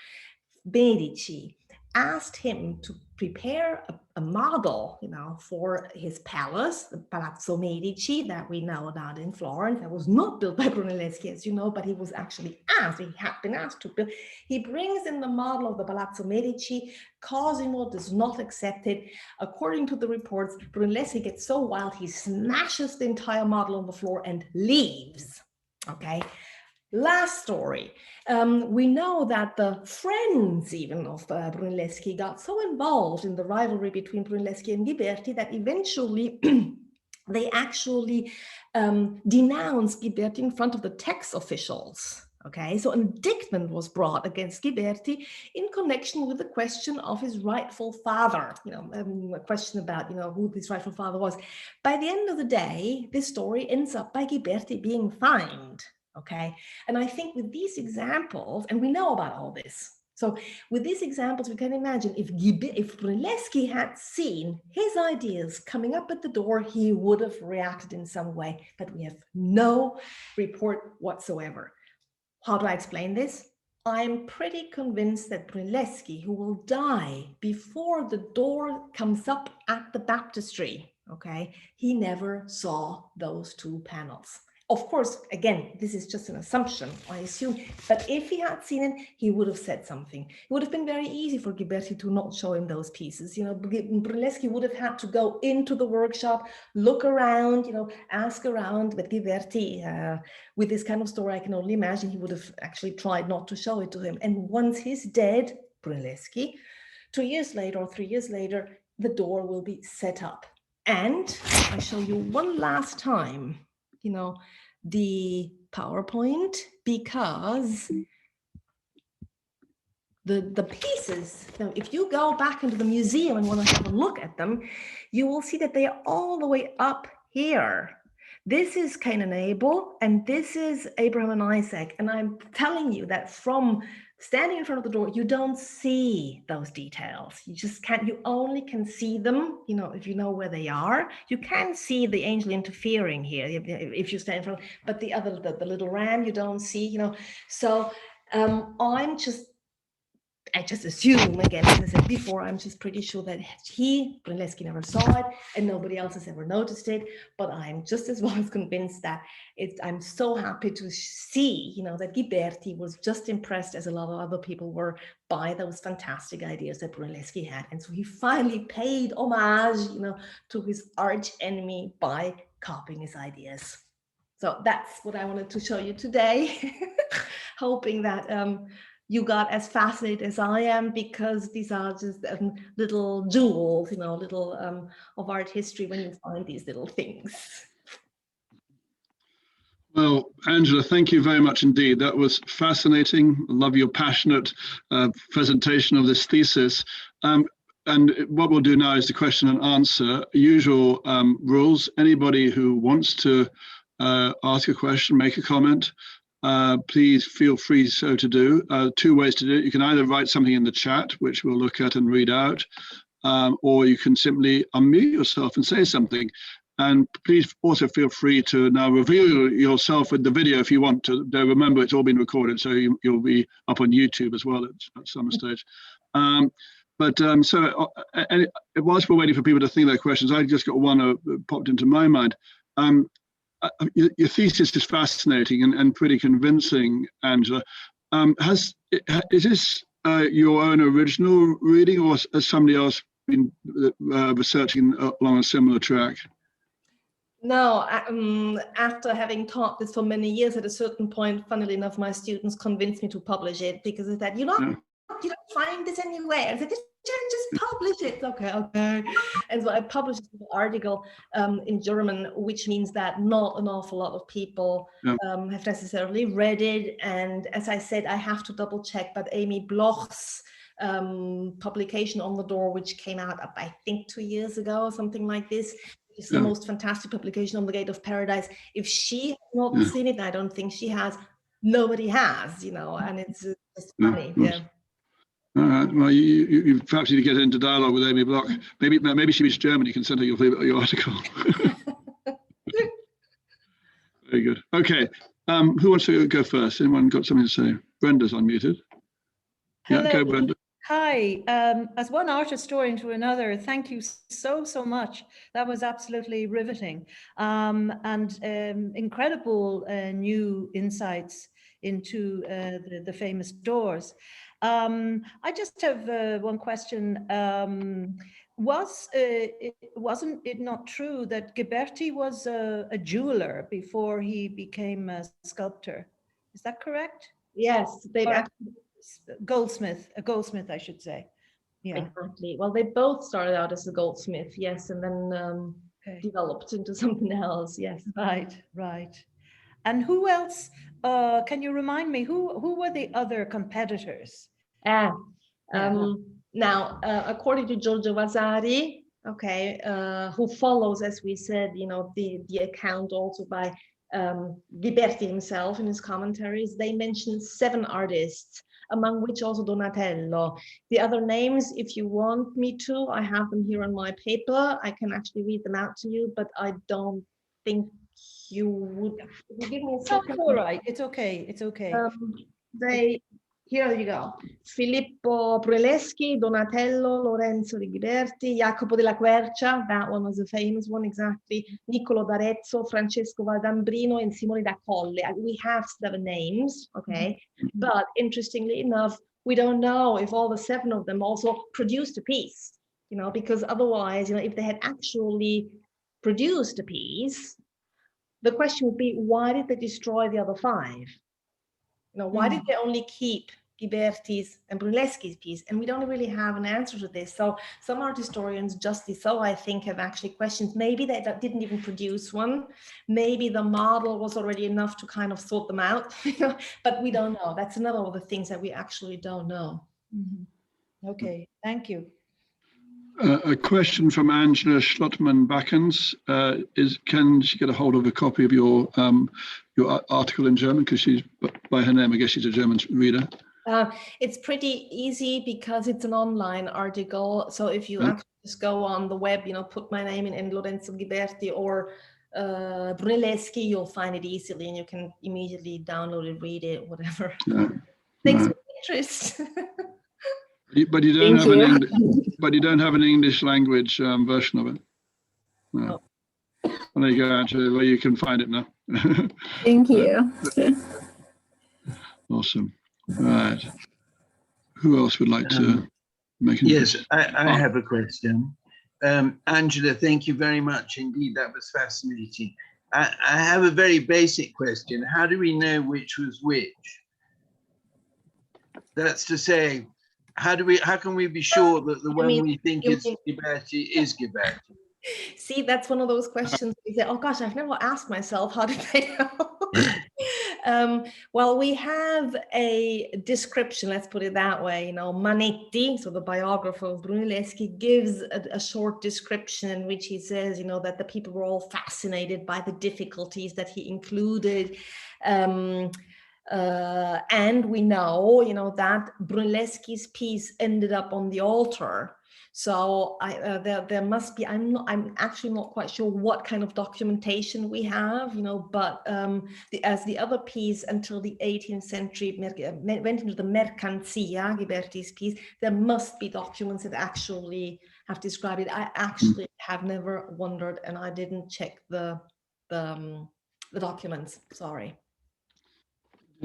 Medici, asked him to prepare a model, for his palace, the Palazzo Medici that we know about in Florence. That was not built by Brunelleschi, as you know, but he was actually asked, he had been asked to build. He brings in the model of the Palazzo Medici. Cosimo does not accept it. According to the reports, Brunelleschi gets so wild, he smashes the entire model on the floor and leaves, okay? Last story. We know that the friends even of Brunelleschi got so involved in the rivalry between Brunelleschi and Ghiberti that eventually they actually denounced Ghiberti in front of the tax officials. Okay, so an indictment was brought against Ghiberti in connection with the question of his rightful father, a question about, who this rightful father was. By the end of the day, this story ends up by Ghiberti being fined. Okay, and I think with these examples, and we know about all this, so with these examples, we can imagine if Brunelleschi had seen his ideas coming up at the door, he would have reacted in some way, but we have no report whatsoever. How do I explain this? I'm pretty convinced that Brunelleschi, who will die before the door comes up at the baptistry, okay, he never saw those two panels. Of course, again, this is just an assumption, I assume, but if he had seen it, he would have said something. It would have been very easy for Ghiberti to not show him those pieces. Brunelleschi would have had to go into the workshop, look around, ask around, but Ghiberti, with this kind of story, I can only imagine he would have actually tried not to show it to him. And once he's dead, Brunelleschi, 2 years later or 3 years later, the door will be set up. And I show you one last time, the PowerPoint, because the pieces, if you go back into the museum and want to have a look at them, you will see that they are all the way up here. This is Cain and Abel, and this is Abraham and Isaac. And I'm telling you that from standing in front of the door, you don't see those details. You just can't, you only can see them, if you know where they are. You can see the angel interfering here if you stand in front, but the other, the little ram, you don't see, So I just assume, again, as I said before, I'm just pretty sure that Brunelleschi never saw it and nobody else has ever noticed it, but I'm just as well as convinced that I'm so happy to see, that Ghiberti was just impressed, as a lot of other people were, by those fantastic ideas that Brunelleschi had. And so he finally paid homage, to his arch enemy by copying his ideas. So that's what I wanted to show you today, hoping that you got as fascinated as I am, because these are just little jewels, little of art history when you find these little things. Well, Angela, thank you very much indeed. That was fascinating. I love your passionate presentation of this thesis. And what we'll do now is the question and answer. Usual rules. Anybody who wants to ask a question, make a comment, please feel free so to do. 2 ways to do it. You can either write something in the chat, which we'll look at and read out, or you can simply unmute yourself and say something. And please also feel free to now reveal yourself with the video if you want to. Remember, it's all been recorded, so you'll be up on YouTube as well at some stage. So whilst we're waiting for people to think their questions, I just got one popped into my mind. Your thesis is fascinating and pretty convincing, Angela. Is this your own original reading, or has somebody else been researching along a similar track? No, after having taught this for many years, at a certain point, funnily enough, my students convinced me to publish it, because they said, you don't find this anywhere. I said, just publish it. Okay. And so I published an article in German, which means that not an awful lot of people have necessarily read it. And as I said, I have to double check, but Amy Bloch's publication On the Door, which came out, I think 2 years ago, or something like this, is the most fantastic publication on the Gate of Paradise. If she has not seen it, I don't think she has, nobody has, and it's just funny. All right. Well, you perhaps need to get into dialogue with Amy Bloch. Maybe she was German. You can send her your article. Very good. Okay. Who wants to go first? Anyone got something to say? Brenda's unmuted. Hello. Yeah, go Brenda. Hi, as one art historian to another, thank you so much. That was absolutely riveting, and incredible new insights into the famous doors. I just have one question. Wasn't it not true that Ghiberti was a jeweler before he became a sculptor? Is that correct? Yes, they've Or actually, a goldsmith, I should say. Yeah. exactly. Well, they both started out as a goldsmith, yes, and then Okay. developed into something else. Yes. Right, right. And who else? Can you remind me who were the other competitors? Ah, Yeah. now, according to Giorgio Vasari, okay, who follows, as we said, the account also by Ghiberti himself in his commentaries, they mention 7 artists, among which also Donatello. The other names, if you want me to, I have them here on my paper. I can actually read them out to you, but I don't think you would. If you give me a No, second. it's all right. It's okay. It's okay. They, here you go. Filippo Brunelleschi, Donatello, Lorenzo di Ghiberti, Jacopo della Quercia, that one was a famous one, exactly. Niccolo d'Arezzo, Francesco Valdambrino, and Simone da Colle. We have 7 names, okay? But interestingly enough, we don't know if all the 7 of them also produced a piece, because otherwise, if they had actually produced a piece, the question would be, why did they destroy the other 5? Why did they only keep Ghiberti's and Brunelleschi's piece? And we don't really have an answer to this. So some art historians, justly so, I think, have actually questioned, maybe they didn't even produce one. Maybe the model was already enough to kind of sort them out, but we don't know. That's another of the things that we actually don't know. Okay, thank you. A question from Angela Schlottmann-Backens is: can she get a hold of a copy of your article in German? Because she's, by her name, I guess she's a German reader. It's pretty easy because it's an online article. So if you actually just go on the web, put my name in Lorenzo Ghiberti or Brunelleschi, you'll find it easily, and you can immediately download it, read it, whatever. Yeah. Thanks for the interest. But you don't have an English language version of it. No. Oh. Well, there you go, Angela. Well, you can find it now. Thank you. Awesome. Right. Who else would like to make an Yes, I have a question. Angela, thank you very much indeed. That was fascinating. I have a very basic question. How do we know which was which? That's to say, how can we be sure that the one we think is Ghiberti is Ghiberti? See, that's one of those questions you say, oh gosh, I've never asked myself, how did I know? Well, we have a description, let's put it that way. Manetti, so the biographer of Brunelleschi, gives a short description in which he says, that the people were all fascinated by the difficulties that he included. And we know, that Brunelleschi's piece ended up on the altar. So there must be, I'm actually not quite sure what kind of documentation we have, but as the other piece until the 18th century went into the mercanzia, Ghiberti's piece, there must be documents that actually have described it. I actually have never wondered, and I didn't check the documents, sorry.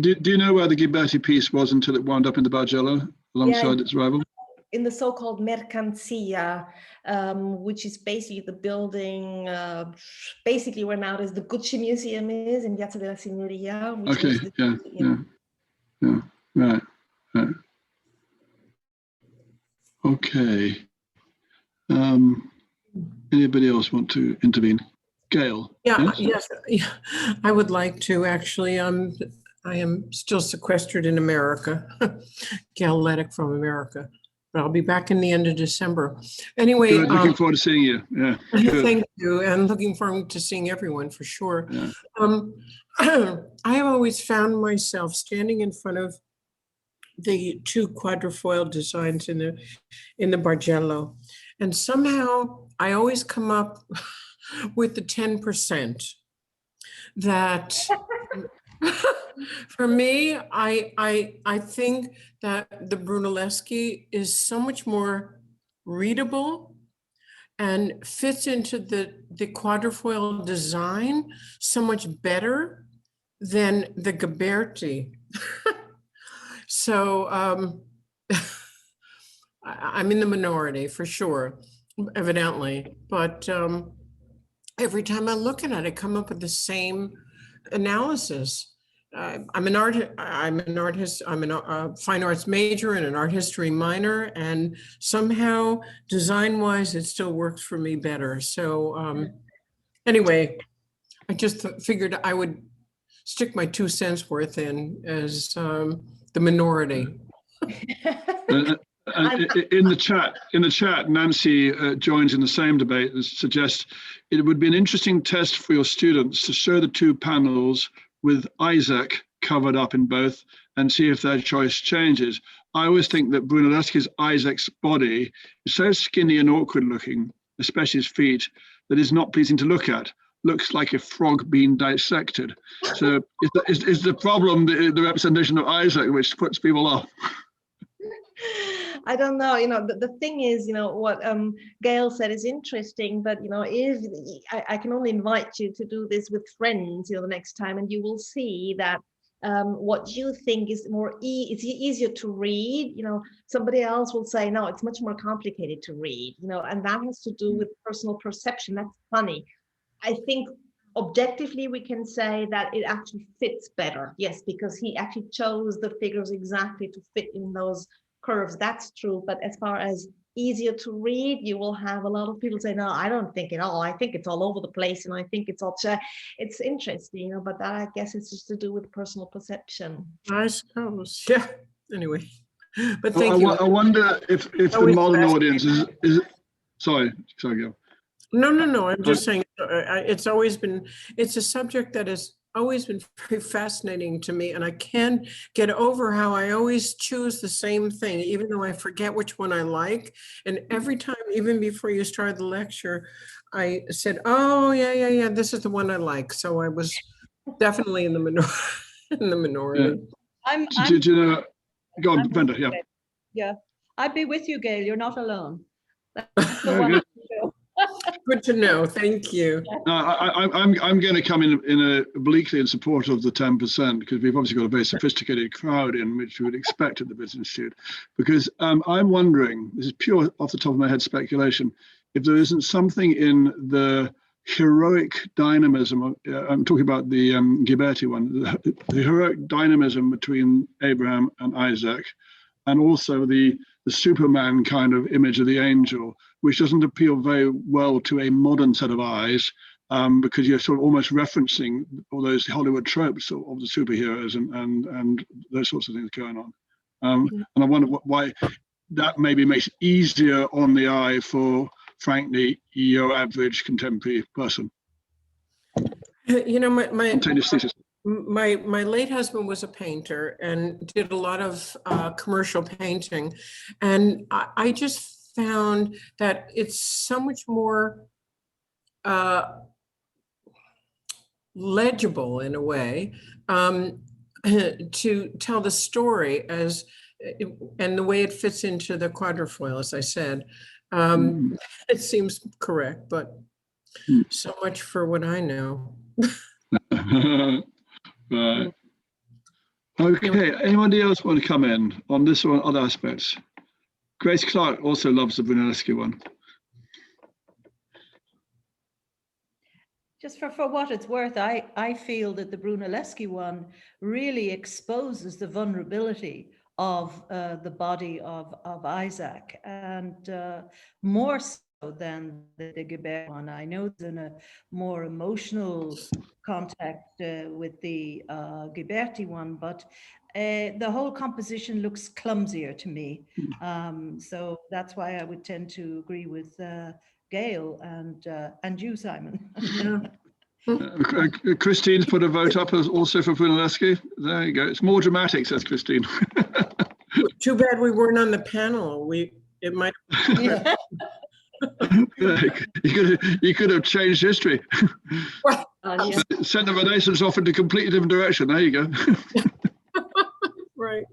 Do you know where the Ghiberti piece was until it wound up in the Bargello alongside its rival? In the so-called mercanzia, which is basically the building, basically where now the Gucci Museum is in Piazza della Signoria. Okay, yeah, right. Okay. Anybody else want to intervene? Gail? Yes, I would like to actually. I am still sequestered in America. Gail Leddick from America. But I'll be back in the end of December. Anyway, good. Looking forward to seeing you. Yeah. Thank you, and looking forward to seeing everyone for sure. Yeah. I have always found myself standing in front of the 2 quadrifoil designs in the Bargello, and somehow I always come up with the 10% that For me, I think that the Brunelleschi is so much more readable and fits into the quadrifoil design so much better than the Ghiberti. So I'm in the minority for sure, evidently, but every time I look at it, I come up with the same analysis. I'm a fine arts major and an art history minor, and somehow design-wise, it still works for me better. So anyway, I just figured I would stick my 2 cents worth in as the minority. In the chat, Nancy joins in the same debate and suggests it would be an interesting test for your students to show the 2 panels with Isaac covered up in both and see if their choice changes. I always think that Brunelleschi's Isaac's body is so skinny and awkward looking, especially his feet, that is not pleasing to look at. Looks like a frog being dissected. So is the problem the representation of Isaac, which puts people off? I don't know, the thing is, what Gail said is interesting, but, if I can only invite you to do this with friends, the next time, and you will see that what you think is it's easier to read, somebody else will say, no, it's much more complicated to read, and that has to do with personal perception. That's funny. I think objectively we can say that it actually fits better. Yes, because he actually chose the figures exactly to fit in those curves. That's true. But as far as easier to read, you will have a lot of people say, no, I don't think it all. I think it's all over the place. And I think it's all, it's interesting, but that, I guess, it's just to do with personal perception. I suppose. Yeah. Anyway, but thank you. I wonder if the modern audience is sorry, Gil. No. I'm just saying it's a subject that has always been very fascinating to me, and I can't get over how I always choose the same thing, even though I forget which one I like. And every time, even before you started the lecture, I said, oh, yeah, this is the one I like. So I was definitely in the minority. Yeah. Go on, Brenda, yeah. Yeah, I'd be with you, Gail. You're not alone. Good to know. Thank you. I'm going to come in obliquely in support of the 10%, because we've obviously got a very sophisticated crowd in, which you would expect at the Business Institute. Because I'm wondering, this is pure off the top of my head speculation, if there isn't something in the heroic dynamism, I'm talking about the Ghiberti one, the heroic dynamism between Abraham and Isaac, and also the Superman kind of image of the angel, which doesn't appeal very well to a modern set of eyes, because you're sort of almost referencing all those Hollywood tropes of the superheroes and those sorts of things going on. And I wonder why that maybe makes it easier on the eye for, frankly, your average contemporary person. My late husband was a painter and did a lot of commercial painting, and I just found that it's so much more legible in a way to tell the story and the way it fits into the quadrifoil, as I said. It seems correct, but so much for what I know. Right. Okay, anybody else want to come in on this or on other aspects? Grace Clark also loves the Brunelleschi one. Just for what it's worth, I feel that the Brunelleschi one really exposes the vulnerability of the body of Isaac, and more so than the Ghiberti one. I know it's in a more emotional contact with the Ghiberti one, but the whole composition looks clumsier to me. So that's why I would tend to agree with Gail and you, Simon. Christine's put a vote up also for Brunelleschi. There you go. It's more dramatic, says Christine. Too bad we weren't on the panel. It might. You could have changed history. Well, Yeah. Send the Renaissance off into a completely different direction. There you go. Right.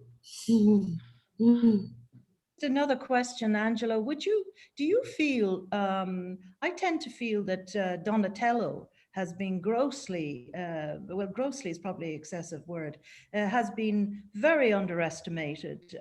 Another question, Angela. Do you feel? I tend to feel that Donatello has been grossly, well, grossly is probably an excessive word, has been very underestimated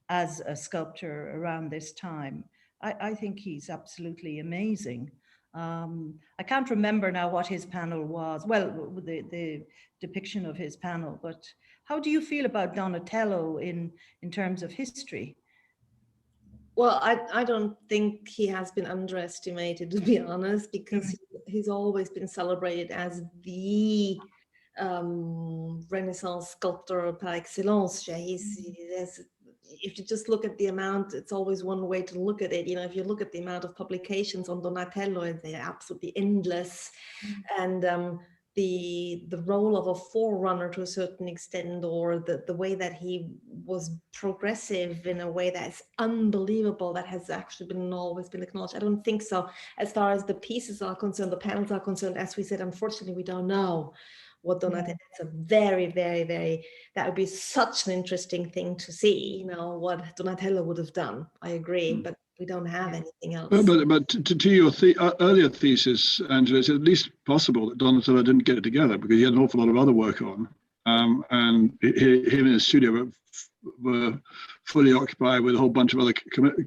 as a sculptor around this time. I think he's absolutely amazing. I can't remember now what his panel was. Well, the depiction of his panel, but how do you feel about Donatello in terms of history? Well, I don't think he has been underestimated, to be honest, because he's always been celebrated as the Renaissance sculptor par excellence. If you just look at the amount, it's always one way to look at it. You know, if you look at the amount of publications on Donatello, they're absolutely endless. And the role of a forerunner to a certain extent, or the way that he was progressive in a way that's unbelievable, that has actually always been acknowledged. I don't think so. As far as the pieces are concerned, the panels are concerned, as we said, unfortunately, we don't know what Donatello. It's a very, very, very, that would be such an interesting thing to see, you know, what Donatello would have done. I agree, but we don't have anything else. But to your earlier thesis, Angela, it's at least possible that Donatello didn't get it together because he had an awful lot of other work on, and him and his studio were fully occupied with a whole bunch of other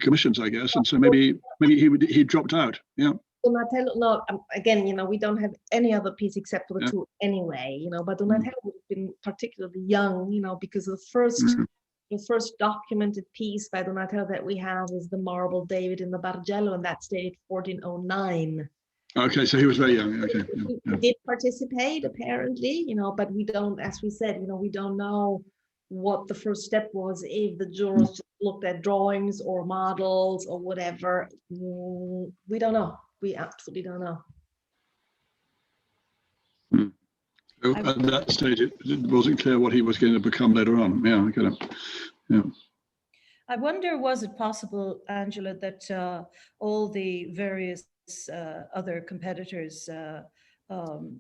commissions, I guess, and so maybe he dropped out. Yeah. Donatello, no, again, you know, we don't have any other piece except for the two anyway, you know, but Donatello would have been particularly young, you know, because the first documented piece by Donatello that we have is the marble David in the Bargello, and that's dated 1409. Okay, so he was very young. Okay. He did participate, apparently, you know, but we don't, as we said, you know, we don't know what the first step was, if the jurors just looked at drawings or models or whatever. We don't know. We absolutely don't know. So at that stage, it wasn't clear what he was going to become later on. Yeah, I get it. Yeah. I wonder, was it possible, Angela, that all the various other competitors'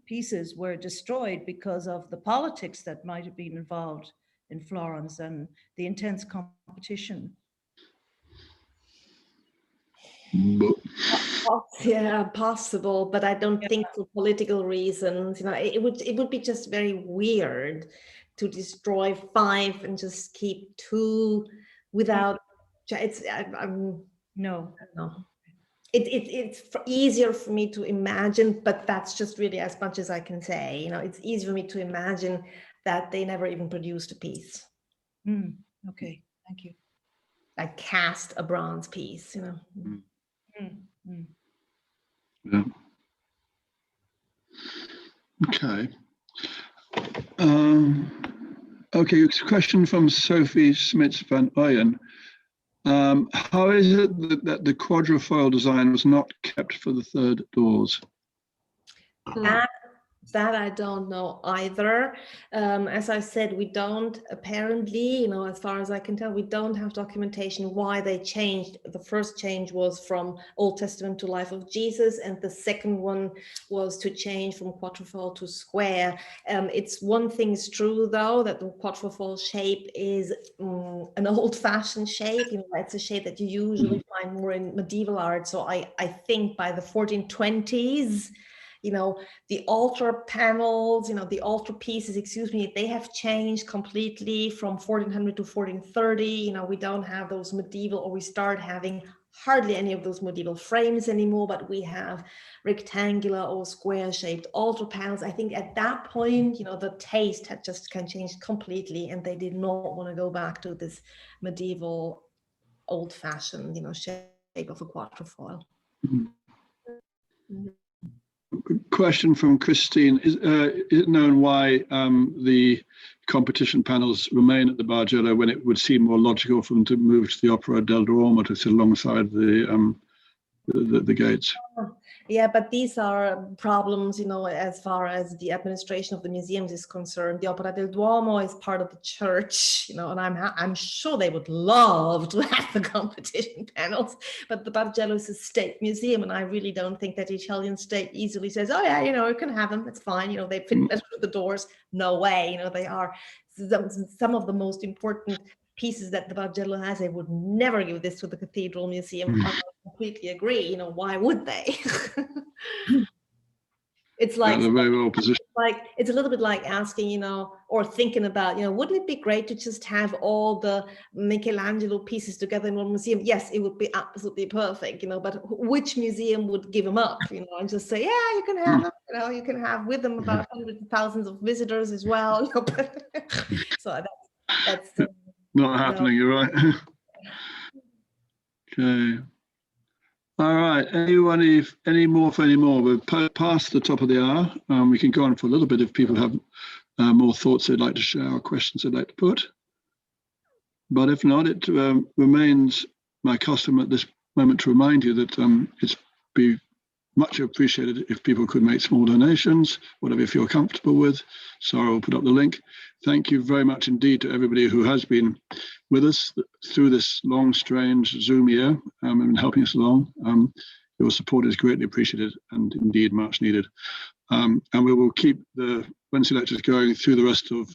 pieces were destroyed because of the politics that might have been involved in Florence and the intense competition? Yeah, possible, but I don't think for political reasons. You know, it would be just very weird to destroy 5 and just keep 2 without. It's No. It's easier for me to imagine, but that's just really as much as I can say. You know, it's easy for me to imagine that they never even produced a piece. Okay, thank you. Like cast a bronze piece, you know. Yeah. Okay. Okay, question from Sophie Smits van Ooyen. How is it that the quadrifoil design was not kept for the third doors? That I don't know either. As I said, we don't apparently, you know, as far as I can tell, we don't have documentation why they changed. The first change was from Old Testament to Life of Jesus, and the second one was to change from quadrifoil to square. It's one thing is true though, that the quadrifoil shape is an old-fashioned shape. You know, it's a shape that you usually find more in medieval art. So I think by the 1420s, you know, the altar panels, you know, the altar pieces, excuse me, they have changed completely from 1400 to 1430. You know, we don't have those medieval, or we start having hardly any of those medieval frames anymore, but we have rectangular or square shaped altar panels. I think at that point, you know, the taste had just kind of changed completely, and they did not want to go back to this medieval old fashioned, you know, shape of a quadrifoil. Question from Christine. Is it known why the competition panels remain at the Bargello when it would seem more logical for them to move to the Opera del Duomo to sit alongside the gates? Yeah, but these are problems, you know, as far as the administration of the museums is concerned. The Opera del Duomo is part of the church, you know, and I'm sure they would love to have the competition panels, but the Bargello is a state museum, and I really don't think that the Italian state easily says, oh yeah, you know, you can have them, it's fine, you know, they fit better through the doors. No way, you know, they are some of the most important pieces that the Bargello has. They would never give this to the Cathedral Museum. I completely agree. You know, why would they? It's like, they're very well positioned. like it's a little bit like asking, you know, or thinking about, you know, wouldn't it be great to just have all the Michelangelo pieces together in one museum? Yes, it would be absolutely perfect, you know, but which museum would give them up, you know, and just say, yeah, you can have them, you know, you can have with them about hundreds of thousands of visitors as well. You know, but so that's not happening, you're right. Okay. All right, anyone, if any more for any more, we're past the top of the hour. We can go on for a little bit if people have more thoughts they'd like to share or questions they'd like to put. But if not, it remains my custom at this moment to remind you that it's be much appreciated if people could make small donations, whatever you feel comfortable with. Sarah will put up the link. Thank you very much indeed to everybody who has been with us through this long, strange Zoom year and helping us along. Your support is greatly appreciated and indeed much needed. And we will keep the Wednesday lectures going through the rest of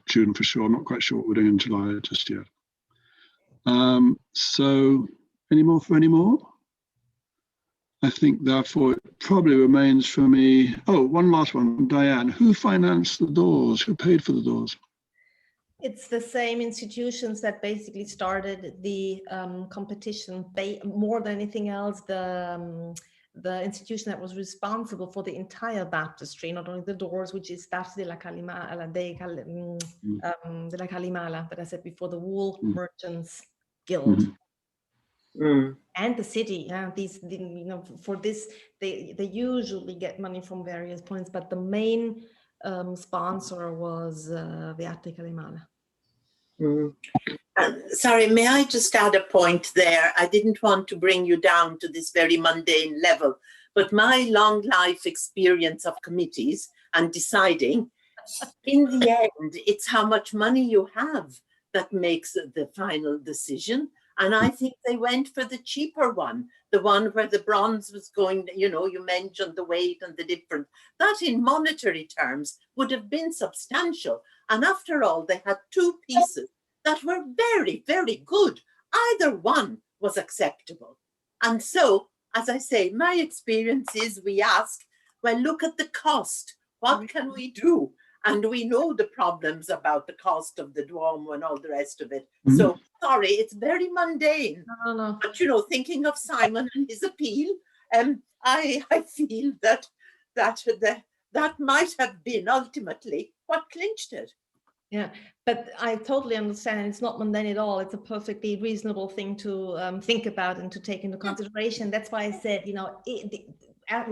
June for sure. I'm not quite sure what we're doing in July just yet. So any more for any more? I think therefore it probably remains for me. Oh, one last one, Diane. Who financed the doors? Who paid for the doors? It's the same institutions that basically started the competition. They, more than anything else, the institution that was responsible for the entire baptistry, not only the doors, which is Baptistery della Calimala, that I said before, the Wool Merchants Guild. And the city, you know, for this, they usually get money from various points, but the main sponsor was Beate Calimala. Sorry, may I just add a point there? I didn't want to bring you down to this very mundane level, but my long life experience of committees and deciding, in the end, it's how much money you have that makes the final decision. And I think they went for the cheaper one, the one where the bronze was going, you know, you mentioned the weight and the difference. That in monetary terms would have been substantial. And after all, they had two pieces that were very, very good. Either one was acceptable. And so, as I say, my experience is we ask, well, look at the cost. What can we do? And we know the problems about the cost of the Duomo and all the rest of it. So, sorry, it's very mundane. No. But, you know, thinking of Simon and his appeal, I feel that might have been ultimately what clinched it. Yeah, but I totally understand. It's not mundane at all. It's a perfectly reasonable thing to think about and to take into consideration. That's why I said, you know, as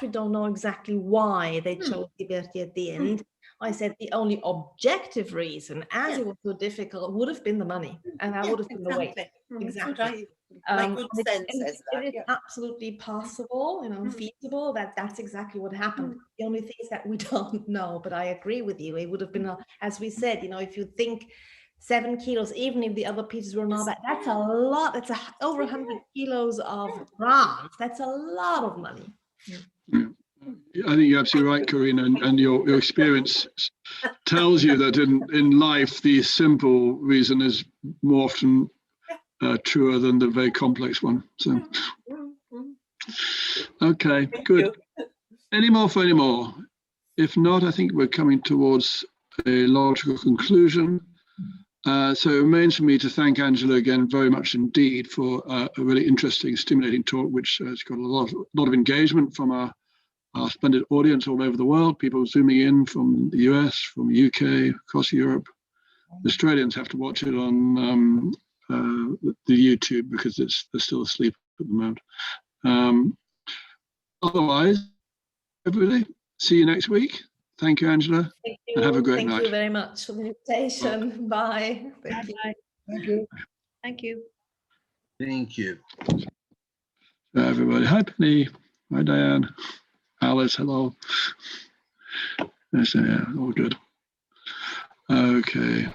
we don't know exactly why they chose Ghiberti at the end, I said the only objective reason, as it was so difficult, would have been the money, and that would have been the weight. Exactly. My good sense says that. It is absolutely possible, you know, feasible that's exactly what happened. The only thing is that we don't know, but I agree with you. It would have been, as we said, you know, if you think 7 kilos, even if the other pieces were not that's a lot. That's over 100 kilos of bronze. That's a lot of money. I think you're absolutely right, Karina, and your experience tells you that in life, the simple reason is more often truer than the very complex one. So, okay, good. Any more for any more? If not, I think we're coming towards a logical conclusion. So it remains for me to thank Angela again very much indeed for a really interesting, stimulating talk, which has got a lot of engagement from our splendid audience all over the world, people zooming in from the US, from the UK, across Europe. The Australians have to watch it on the YouTube because they're still asleep at the moment. Otherwise, everybody, see you next week. Thank you, Angela. Thank you. And have a great night. Thank you very much for the invitation. Bye. Thank you. Thank you. Thank you. Thank you. everybody. Hi, Penny. Hi, Diane. Alice, hello. Yes, yeah, all good. Okay.